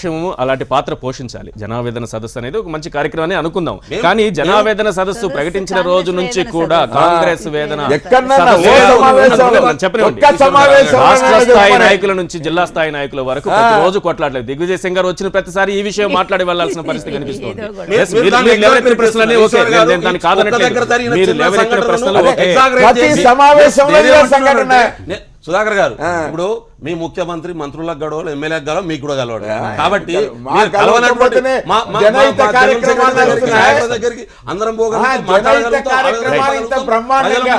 అలాంటి పాత్ర పోషించాలి. జనావేదన సదస్సు అనేది ఒక మంచి కార్యక్రమం అని అనుకుందాం. కానీ జనావేదన సదస్సు ప్రకటించిన రోజు నుంచి కూడా కాంగ్రెస్ వేదన ఎక్కడన్నా సదస్సు ఏ సమావేశంలో నేను చెప్పనివ్వండి. ఒక్క సమావేశంలో రాష్ట్ర అనేది స్థాయి చెప్పండి. నాయకుల నుంచి జిల్లా స్థాయి నాయకుల వరకు ప్రతి రోజు కొట్లాడలేదు. దిగ్విజయ్ సింగ్ గారు వచ్చిన ప్రతిసారి ఈ విషయం మాట్లాడి వెళ్లాల్సిన పరిస్థితి కనిపిస్తుంది. Yes, మీరు లేవనెత్తిన ప్రశ్నలన్నీ ఓకే, నేను దాన్ని కాదనట్లేదు. మీరు లేవనెత్తిన ప్రశ్నలు ఓకే. ప్రతి సమావేశంలో ఇదే సంఘటన. సుధాకర్ గారు, ఇప్పుడు మీ ముఖ్యమంత్రి మంత్రులకు గడవలు, ఎమ్మెల్యేలకు గడవ, మీకు కూడా గలవాడు. కాబట్టి మా మీరు కలవనటువంటి కలవకపోతేనే మా జనహిత కార్యక్రమాలు జరుగుతున్నాయి. దగ్గరికి అందరం జనహిత కార్యక్రమాలు ఇంత బ్రహ్మాండంగా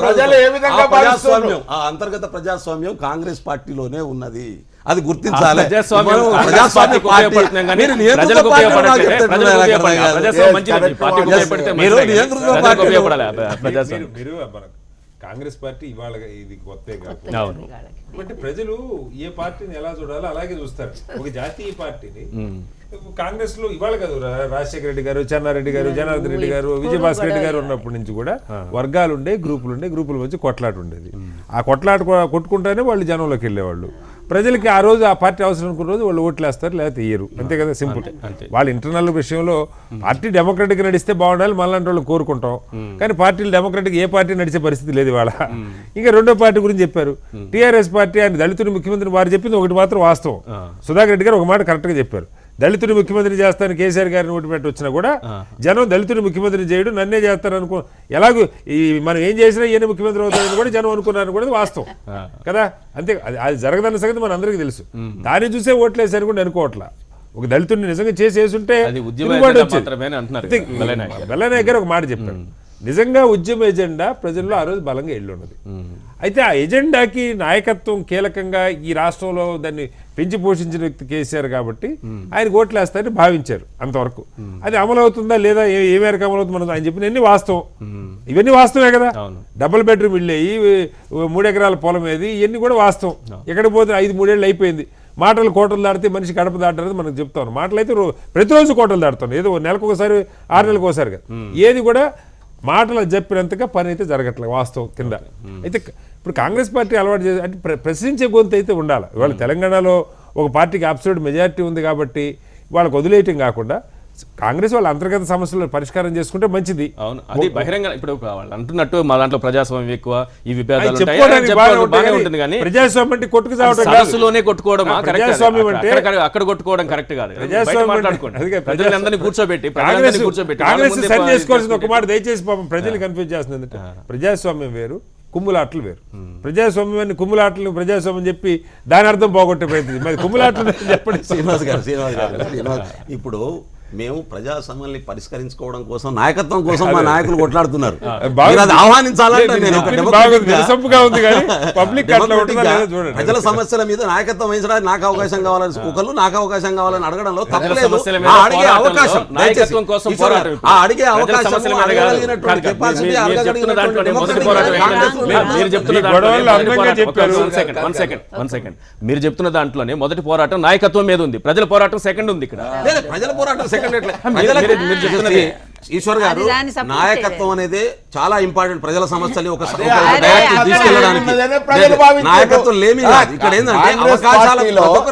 ప్రజలు ఏ విధంగా ప్రజాస్వామ్యం, ఆ అంతర్గత ప్రజాస్వామ్యం కాంగ్రెస్ పార్టీలోనే ఉన్నది. అది గుర్తించాలి. ప్రజాస్వామ్యం ప్రజాస్వామ్య ఉపయోగపడుతుంది కానీ మీరు నియంతృత్వ ప్రజలకు పార్టీలో ఉపయోగపడట్లేదు. నాకు చెప్తున్నారు ప్రజలకు కదా. ఉపయోగపడాలి. ప్రజాస్వామ్యం మంచిది. పార్టీకి ఉపయోగపడితే మీరు మంచిదే. నియంతృత్వ ప్రజలకు పార్టీలో ఉపయోగపడాలి ప్రజాస్వామ్యం. మీరు మన కాంగ్రెస్ పార్టీ ఇవాళ ఇది కొత్తే కాదు. అవును. అంటే ప్రజలు ఏ పార్టీని ఎలా చూడాలో అలాగే చూస్తారు. ఒక జాతీయ పార్టీని కాంగ్రెస్ లో ఇవాళ కాదు, రాజశేఖర రెడ్డి గారు, చెన్నారెడ్డి గారు, జనార్దన్ రెడ్డి గారు, విజయభాస్కర్ రెడ్డి గారు ఉన్నప్పటి నుంచి కూడా వర్గాలు ఉండే, గ్రూపుల మధ్య కొట్లాట ఉండేది. ఆ కొట్లాట కొట్టుకుంటానే వాళ్ళు జనంలోకి వెళ్ళేవాళ్ళు. ప్రజలకి ఆ రోజు ఆ పార్టీ అవసరం అనుకున్న రోజు వాళ్ళు ఓట్లు వేస్తారు, లేకపోతే ఇయ్యరు. అంతే కదా, సింపుల్. వాళ్ళ ఇంటర్నల్ విషయంలో పార్టీ డెమోక్రటిక్ నడిస్తే బాగుండాలి మనలాంటి వాళ్ళు కోరుకుంటాం. కానీ పార్టీలు డెమోక్రటిక్ ఏ పార్టీ నడిచే పరిస్థితి లేదు ఇవాళ. ఇంకా రెండో పార్టీ గురించి చెప్పారు, టీఆర్ఎస్ పార్టీ. ఆయన దళితుని ముఖ్యమంత్రి వారు చెప్పింది ఒకటి మాత్రం వాస్తవం. సుధాకర్ రెడ్డి గారు ఒక మాట కరెక్ట్గా చెప్పారు. దళితుని ముఖ్యమంత్రి చేస్తాను కేసీఆర్ గారిని ఓటు పెట్టి వచ్చినా కూడా జనం దళితుని ముఖ్యమంత్రి చేయడం, నన్నే చేస్తారు అనుకో, ఎలాగో ఈ మనం ఏం చేసినా ఈయన ముఖ్యమంత్రి అవుతారని కూడా జనం అనుకున్నారని కూడా వాస్తవం కదా. అంతే, అది జరగదన్న సంగతి మన అందరికీ తెలుసు. దాన్ని చూసే ఓట్లేసారు కూడా అనుకోవట్లా. ఒక దళితుడిని నిజంగా చేసేసుంటే బెల్లనాయక్ గారు ఒక మాట చెప్పారు, నిజంగా ఉద్యమ ఎజెండా ప్రజల్లో ఆ రోజు బలంగా ఎల్లున్నది. అయితే ఆ ఎజెండాకి నాయకత్వం కీలకంగా ఈ రాష్ట్రంలో దాన్ని పెంచి పోషించిన వ్యక్తి కేసీఆర్ కాబట్టి ఆయన ఓట్లు వేస్తారని భావించారు అంతవరకు. అది అమలు అవుతుందా లేదా, ఏ మేరకు అమలు అవుతుంది మనం ఆయన చెప్పిన వాస్తవం. ఇవన్నీ వాస్తవే కదా. డబుల్ బెడ్రూమ్ ఇల్లు అయ్యి 3 ఎకరాల పొలం ఏది, ఇవన్నీ కూడా వాస్తవం. ఎక్కడికి పోతే 5-3 ఏళ్ళు అయిపోయింది. మాటలు కోటలు దాటితే మనిషి గడప దాటారని మనకు చెప్తాను. మాటలు అయితే ప్రతిరోజు కోటలు దాటుతాను, ఏదో నెలకు ఒకసారి 6 నెలలకు ఒకసారి కదా. ఏది కూడా మాటలు చెప్పినంతగా పని అయితే జరగట్లేదు వాస్తవం కింద. అయితే ఇప్పుడు కాంగ్రెస్ పార్టీ అలవాటు చేసి అంటే ప్రశ్నించే గొంతు అయితే ఉండాలి. ఇవాళ తెలంగాణలో ఒక పార్టీకి అబ్సల్యూట్ మెజారిటీ ఉంది కాబట్టి వాళ్ళకి వదిలేయటం కాకుండా కాంగ్రెస్ వాళ్ళ అంతర్గత సమస్యలు పరిష్కారం చేసుకుంటే మంచిది. అవును, అది బహిరంగ. ఇప్పుడు వాళ్ళు అంటున్నట్టు మా దాంట్లో ప్రజాస్వామ్యం ఎక్కువ, ఈ విభేదాలు ఉంటుంది కానీ ప్రజాస్వామ్యం అంటే కొట్టుకు సదస్సులోనే కొట్టుకోవడం ప్రజాస్వామ్యం అంటే అక్కడ కొట్టుకోవడం కరెక్ట్ కాదు. ప్రజాస్వామ్యం ప్రజలందరినీ కూర్చోబెట్టి కాంగ్రెస్ సరి చేసుకోవాల్సిన ఒక మాట దయచేసి పాపం ప్రజలు కన్ఫ్యూజ్ చేస్తుంది. ప్రజాస్వామ్యం వేరు, కుమ్ములాటలు వేరు. ప్రజాస్వామ్యాన్ని కుమ్ములాటలు ప్రజాస్వామ్యం చెప్పి దాని అర్థం పోగొట్టే ప్రయత్నం. మరి కుమ్ములాటలు చెప్పండి శ్రీనివాస్ గారు. ఇప్పుడు మేము ప్రజాస్వామ్యాన్ని పరిష్కరించుకోవడం కోసం, నాయకత్వం కోసం మా నాయకులు కొట్లాడుతున్నారు. ఆహ్వానించాలంటే ప్రజల సమస్యల మీద నాయకత్వం వహించడానికి నాకు అవకాశం కావాలని ఒకళ్ళు, నాకు అవకాశం కావాలని అడగడంలో తప్పలేదు. అడిగే అవకాశం అడిగే మీరు చెప్తున్న దాంట్లోనే మొదటి పోరాటం నాయకత్వం మీద ఉంది, ప్రజల పోరాటం సెకండ్ ఉంది. ఇక్కడ ప్రజల పోరాటం ఈశ్వర్ గారు, నాయకత్వం అనేది చాలా ఇంపార్టెంట్. ప్రజల సమస్యలు ఒక తీసుకెళ్ళడానికి నాయకత్వం లేమి కాదు. ఇక్కడ ఏంటంటే అవకాశాలు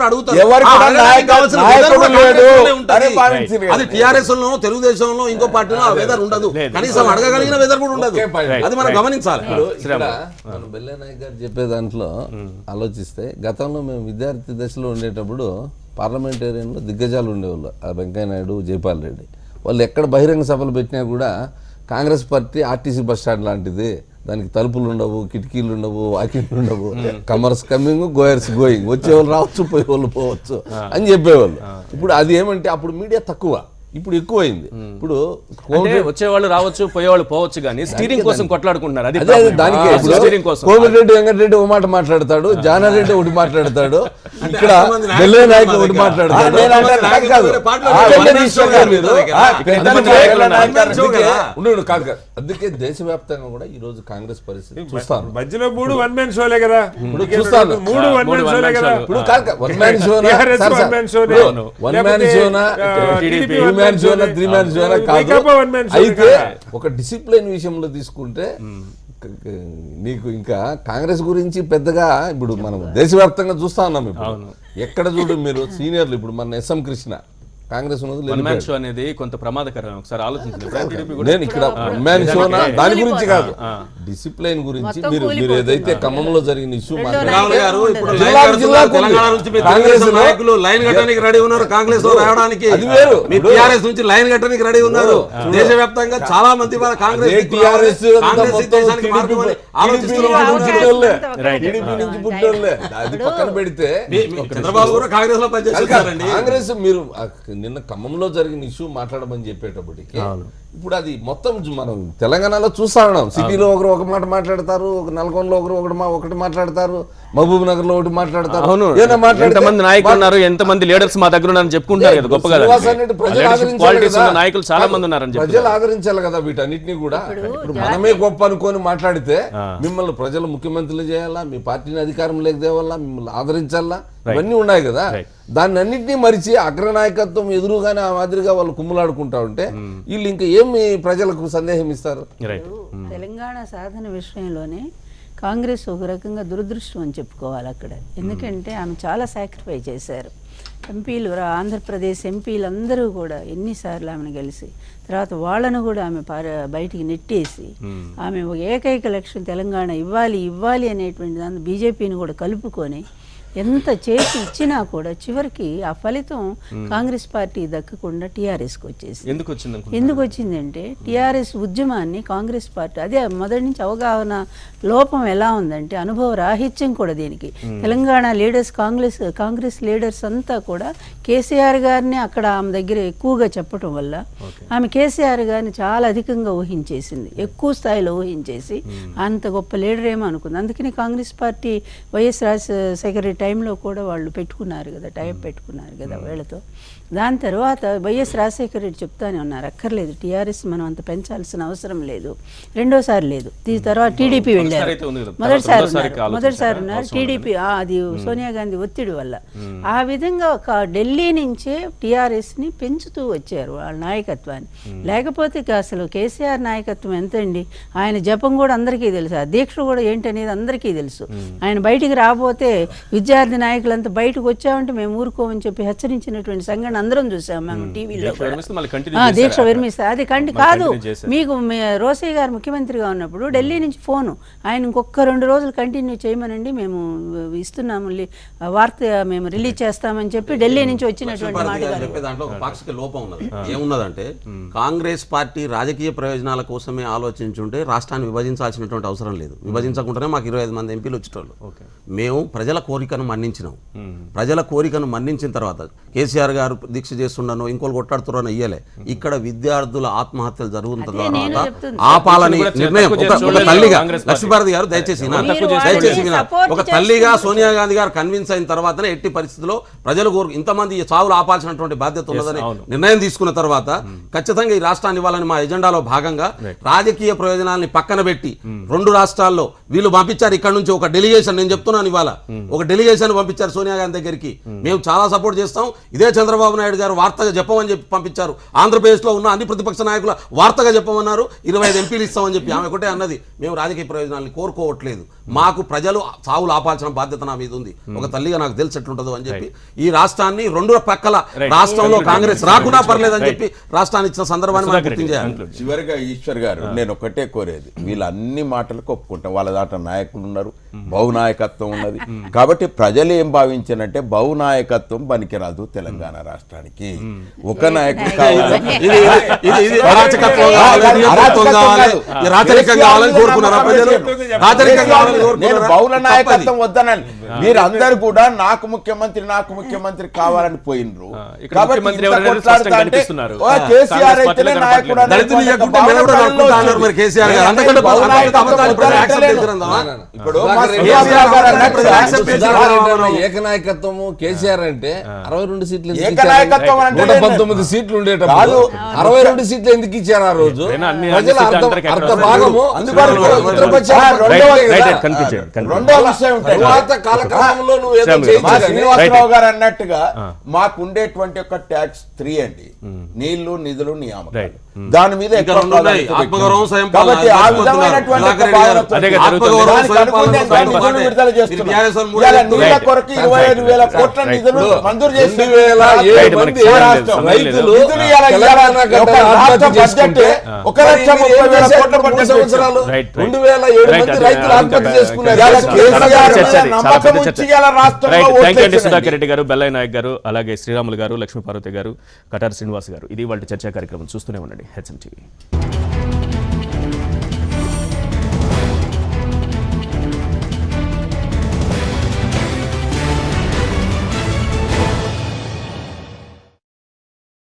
అడుగుతారు. అది టీఆర్ఎస్ లో, తెలుగుదేశంలో, ఇంకో పార్టీలో ఆ వెదర్ ఉండదు. కనీసం అడగగలిగిన వెదర్ కూడా ఉండదు. అది మనం గమనించాలి. బెల్లనాయక్ గారు చెప్పే దాంట్లో ఆలోచిస్తే, గతంలో మేము విద్యార్థి దశలో ఉండేటప్పుడు పార్లమెంటేరియన్లో దిగ్గజాలు ఉండేవాళ్ళు, వెంకయ్య నాయుడు, జైపాల్ రెడ్డి. వాళ్ళు ఎక్కడ బహిరంగ సభలు పెట్టినా కూడా Congress party RTC bus stand లాంటిది, దానికి తలుపులు ఉండవు, కిటికీలు ఉండవు, వాకిళ్ళు ఉండవు, కమర్స్ కమింగ్ గోయర్స్ గోయింగ్, వచ్చేవాళ్ళు రావచ్చు పోయేవాళ్ళు పోవచ్చు అని చెప్పేవాళ్ళు. ఇప్పుడు అది ఏమంటే అప్పుడు మీడియా తక్కువ, ఇప్పుడు ఎక్కువైంది. ఇప్పుడు వచ్చేవాళ్ళు రావచ్చు పోయేవాళ్ళు పోవచ్చు కానీ స్టీరింగ్ కోసం కొట్లాడుకుంటున్నారు. అది దానికి స్టీరింగ్ కోసం కోమిరెడ్డి వెంకటరెడ్డి ఒక మాట మాట్లాడతాడు, జానారెడ్డి ఒకటి మాట్లాడతాడు, ఇక్కడ బెల్లే నాయక్ ఒకటి మాట్లాడతాడు. అందుకే దేశవ్యాప్తంగా కూడా ఈ రోజు కాంగ్రెస్ పరిస్థితి చూస్తాను. మధ్యలో 3 వన్ మ్యాన్ షోలే కదా, ఇప్పుడు చూస్తాను 3 వన్ మ్యాన్ షోలే కదా. ఇప్పుడు వన్ మ్యాన్ షోనా, వన్ మ్యాన్ షోనా, 3 మ్యాన్ షోనా కాదు. అయితే ఒక డిసిప్లిన్ విషయంలో తీసుకుంటే నీకు ఇంకా కాంగ్రెస్ గురించి పెద్దగా ఇప్పుడు మనం దేశవ్యాప్తంగా చూస్తా ఉన్నాం. ఇప్పుడు ఎక్కడ చూడు మీరు సీనియర్లు, ఇప్పుడు మన ఎస్ఎం కృష్ణ కాంగ్రెస్ అనేది కొంత ప్రమాదకరం. ఒకసారి ఆలోచించండి. నేను ఇక్కడ దాని గురించి కాదు, డిసిప్లిన్ గురించి మీరు ఏదైతే ఖమ్మంలో జరిగిన ఇష్యూ దేశవ్యాప్తంగా చాలా మంది అది పక్కన పెడితే చంద్రబాబు కూడా కాంగ్రెస్ లో పనిచేస్తారండి. కాంగ్రెస్ మీరు నిన్న ఖమ్మంలో జరిగిన ఇష్యూ మాట్లాడమని చెప్పేటప్పటికి ఇప్పుడు అది మొత్తం మనం తెలంగాణలో చూస్తా ఉన్నాం. సిటీలో ఒకరు ఒక మాట మాట్లాడతారు, ఒక నల్గొండలో ఒకటి మాట్లాడతారు, మహబూబ్ నగర్ లో ఒకటి మాట్లాడతారు. ఎంతమంది నాయకులు ఉన్నారు, ఎంతమంది లీడర్స్ మా దగ్గర ఉన్నారని చెప్పుకుంటారు కదా, గొప్పగా నాయకులు చాలా మంది ఉన్నారని ప్రజలు ఆదరించాలి కదా వీటన్నిటిని కూడా. ఇప్పుడు మనమే గొప్ప అనుకొని మాట్లాడితే మిమ్మల్ని ప్రజలు ముఖ్యమంత్రులు చేయాలా, మీ పార్టీని అధికారం లేకపోవాలా, మిమ్మల్ని ఆదరించాలా, ఇవన్నీ ఉన్నాయి కదా. దాన్ని అన్నింటినీ మరిచి అగ్రనాయకత్వం ఎదురుగానే ఆ మాదిరిగా వాళ్ళు కుమ్ములాడుకుంటా ఉంటే వీళ్ళు ఇంకా ఏమి ప్రజలకు సందేహం ఇస్తారు? తెలంగాణ సాధన విషయంలోనే కాంగ్రెస్ ఒక రకంగా దురదృష్టం అని చెప్పుకోవాలి అక్కడ. ఎందుకంటే ఆమె చాలా సాక్రిఫై చేశారు. ఎంపీలు, ఆంధ్రప్రదేశ్ ఎంపీలు అందరూ కూడా ఎన్నిసార్లు ఆమెను కలిసి తర్వాత వాళ్ళను కూడా ఆమె బయటికి నెట్టేసి ఆమె ఒక ఏకైక లక్ష్యం తెలంగాణ ఇవ్వాలి అనేటువంటి దాన్ని బీజేపీని కూడా కలుపుకొని ఎంత చేసి ఇచ్చినా కూడా చివరికి ఆ ఫలితం కాంగ్రెస్ పార్టీ దక్కకుండా టీఆర్ఎస్కి వచ్చేసి. ఎందుకు వచ్చిందంటే టీఆర్ఎస్ ఉద్యమాన్ని కాంగ్రెస్ పార్టీ అదే మొదటి నుంచి అవగాహన లోపం ఎలా ఉందంటే అనుభవ రాహిత్యం కూడా దీనికి. తెలంగాణ లీడర్స్ కాంగ్రెస్ లీడర్స్ అంతా కూడా కేసీఆర్ గారిని అక్కడ ఆమె దగ్గర ఎక్కువగా చెప్పటం వల్ల ఆమె కేసీఆర్ గారిని చాలా అధికంగా ఊహించేసింది, ఎక్కువ స్థాయిలో ఊహించేసి అంత గొప్ప లీడర్ ఏమో అనుకుంది. అందుకని కాంగ్రెస్ పార్టీ వైఎస్ రాజశేఖర టైంలో కూడా వాళ్ళు పెట్టుకున్నారు కదా, టైం పెట్టుకున్నారు కదా వీళ్ళతో. దాని తర్వాత వైఎస్ రాజశేఖర రెడ్డి చెప్తానే ఉన్నారు, అక్కర్లేదు టీఆర్ఎస్ మనం అంత పెంచాల్సిన అవసరం లేదు. రెండోసారి లేదు, దీని తర్వాత టీడీపీ వెళ్ళారు, మొదటిసారి ఉన్నారు టీడీపీ. అది సోనియా గాంధీ ఒత్తిడి వల్ల ఆ విధంగా ఒక ఢిల్లీ నుంచే టీఆర్ఎస్ని పెంచుతూ వచ్చారు వాళ్ళ నాయకత్వాన్ని. లేకపోతే అసలు కేసీఆర్ నాయకత్వం ఎంతండి, ఆయన జపం కూడా అందరికీ తెలుసు, ఆ దీక్ష కూడా ఏంటనేది అందరికీ తెలుసు. ఆయన బయటికి రాబోతే విద్యార్థి నాయకులంతా బయటకు వచ్చామంటే మేము ఊరుకోమని చెప్పి హెచ్చరించినటువంటి సంఘటన అందరం చూసాం మేము టీవీలో. దీక్ష విరమిస్తే అది కాదు. మీకు రోసయ్య గారు ముఖ్యమంత్రిగా ఉన్నప్పుడు ఢిల్లీ నుంచి ఫోను, ఆయన ఇంకొక 2 రోజులు కంటిన్యూ చేయమనండి, మేము ఇస్తున్నాము వార్త, మేము రిలీజ్ చేస్తామని చెప్పి ఢిల్లీ నుంచి వచ్చినటువంటి మాట. దాంట్లో ఒక పాక్షిక లోపం ఉన్నది. ఏమున్నదంటే కాంగ్రెస్ పార్టీ రాజకీయ ప్రయోజనాల కోసమే ఆలోచించుంటే రాష్ట్రాన్ని విభజించాల్సినటువంటి అవసరం లేదు. విభజించకుండానే మాకు 25 మంది ఎంపీలు వచ్చేటోళ్ళు. మేము ప్రజల కోరికను మన్నించినాం. ప్రజల కోరికను మన్నించిన తర్వాత కేసీఆర్ గారు దీక్ష చేస్తున్నాను ఇంకోళ్ళు కొట్టాడుతున్నాను ఇయ్యలే. ఇక్కడ విద్యార్థుల ఆత్మహత్యలు జరుగుతున్న తర్వాత ఆపాలని నిర్ణయం ఒక తల్లిగా లక్ష్మీభారతి గారు దయచేసి ఒక తల్లిగా సోనియా గాంధీ గారు కన్విన్స్ అయిన తర్వాతనే ఎట్టి పరిస్థితుల్లో ప్రజలు ఇంతమంది చావులు ఆపాల్సినటువంటి బాధ్యత ఉన్నదని నిర్ణయం తీసుకున్న తర్వాత ఖచ్చితంగా ఈ రాష్ట్రాన్ని ఇవ్వాలని మా ఎజెండాలో భాగంగా రాజకీయ ప్రయోజనాలని పక్కన పెట్టి 2 రాష్ట్రాల్లో వీళ్ళు పంపించారు. ఇక్కడ నుంచి ఒక డెలిగేషన్, నేను చెప్తున్నాను ఇవాళ ఒక డెలిగేషన్ పంపించారు సోనియా గాంధీ దగ్గరికి. మేము చాలా సపోర్ట్ చేస్తాం, ఇదే చంద్రబాబు నాయుడు గారు వార్తగా చెప్పమని చెప్పి పంపించారు. ఆంధ్రప్రదేశ్లో ఉన్న అన్ని ప్రతిపక్ష నాయకుల వార్తగా చెప్పమన్నారు, 25 ఎంపీలు ఇస్తామని చెప్పి. ఆమె ఒకటే అన్నది, మేము రాజకీయ ప్రయోజనాలను కోరుకోవట్లేదు, మాకు ప్రజలు చావులు ఆపాల్సిన బాధ్యత నా మీద ఉంది, ఒక తల్లిగా నాకు తెలిసి ఎట్లుంటుందో అని చెప్పి ఈ రాష్ట్రాన్ని 2 పక్కల రాష్ట్రంలో కాంగ్రెస్ రాకున్నా పర్లేదని చెప్పి రాష్ట్రాన్ని ఇచ్చిన సందర్భాన్ని మనం గుర్తించాలి. చివరిగా ఈశ్వర్ గారు, నేను ఒకటే కోరేది, వీళ్ళ అన్ని మాటలకు ఒప్పుకుంటాం, వాళ్ళ దాంట్లో నాయకులు ఉన్నారు, బహునాయకత్వం ఉన్నది. కాబట్టి ప్రజలు ఏం భావించారంటే బహునాయకత్వం పనికిరాదు తెలంగాణ రాష్ట్రం. రాష్ట్రానికి ఒక నాయకుడు కావాలి. ఇది అరాచకత్వం కావాలి, నియంతృత్వం కావాలి, ఈ రాచరికం కావాలని కోరుకున్నారా ప్రజలు? రాచరికం కావాలని నేను కోరుకున్నారా? బహుళ నాయకత్వం వద్దనని మీరందరూ కూడా నాకు ముఖ్యమంత్రి కావాలని పోయినరు. ఇక్కడ కాబట్టి ముఖ్యమంత్రి ఇంత ఎవరైనా కొట్లాడుతా స్పష్టంగా అంటే, కనిపిస్తున్నారు. ఓ కేసీఆర్ కాంగ్రెస్ అయితేనే పార్టీలో నాయకుడు అనే దళితులు ఒక చెప్పుకుంటే భావన మెడ కూడా ప్రజల్లో నరుకుతా అన్నారు మరి కేసీఆర్ గారు. అంతకంటే బహుళ అంతకంటే నాయకత్వం అబద్ధాలు ప్రజలు యాక్సెప్ట్ వద్దనంటలేను. చేస్తారందా? ఇప్పుడు మా సుధాకర్ రెడ్డి కేసీఆర్ గారు అన్నట్టు ప్రజలు యాక్సెప్ట్ సుధాకర్ రెడ్డి చేస్తారు. అన్న ఏకనాయకత్వము కేసీఆర్ అంటే 62 సీట్లు ఎందుకు ఏకనాయకత్వం ఇచ్చారు? అంటే 119 సీట్లు ఉండేటప్పుడు కాదు. 62 సీట్లు ఎందుకు ఇచ్చారు ఆ రోజు? అయినా అన్ని ప్రజల సీట్లు అందరికీ అర్ధ ఎక్కడ భాగము అందువరకు ఉత్తరపక్షాలు రెండవ- కదా. రెండో విషయం ఉంటుంది. తరువాత కాలక్రమంలో నువ్వు ఏదో శ్యామ్ గారు, చేయించావు మా కానీ శ్రీనివాసరావు గారు అన్నట్టుగా మాకు ఉండేటువంటి ఒక ట్యాక్స్ 3 అండి, నీళ్లు నిధులు నియామకాలు. దాని మీద ఇంకా ఎక్కువ రెండు ఉన్నాయి. ప్రాధాన్యత ఆత్మగౌరవం, పెట్టింది. స్వయం పాలన. కాబట్టి ఆ మర్చిపోతున్నారు. విధమైనటువంటి సుధాకర్ ఒక రెడ్డి గారు. భావనతో అదే కదా ఆత్మగౌరవం, జరుగుతుంది. స్వయం పాలన, దానికి స్వయం నిధులు పాలన. విడుదల ఇది చేస్తున్నారు. టీఆర్ఎస్ వాళ్ళు ఇవాళ మూడేళ్ళు నీళ్ళ రైట్. కొరకు 25,000 కోట్ల నిధులు మంజూరు చేసి 2007 మనకి మంది రాష్ట్రం రైతులు నిధులు ఇవాళ తెలంగాణ గడ్డ ఒక రాష్ట్ర ఆత్మహత్య బడ్జెట్ చేసుకుంటే 1,30,000 కోట్ల మూడు బడ్జెట్ సంవత్సరాలు రైట్, రైట్. 2007 రైట్, మంది అదే, రైతులు అదే, ఆత్మహత్య అదే, చేసుకున్నారు. ఇవాళ చాలా కేసీఆర్ పెద్ద చర్చ అది, చాలా నమ్మకం పెద్ద ఉంచి చర్చ. ఇవాళ రాష్ట్రంలో రైట్, థ్యాంక్ యూ అండి ఓట్లేసేయండి. సుధాకర్ రెడ్డి గారు, బెల్లయ్య నాయక్ గారు, అలాగే శ్రీరాములు గారు, లక్ష్మీపార్వతి గారు, కటారి శ్రీనివాస్ గారు. ఇది వాళ్ళ చర్చా కార్యక్రమం. చూస్తూనే ఉండండి హెచ్ఎం టీవీ.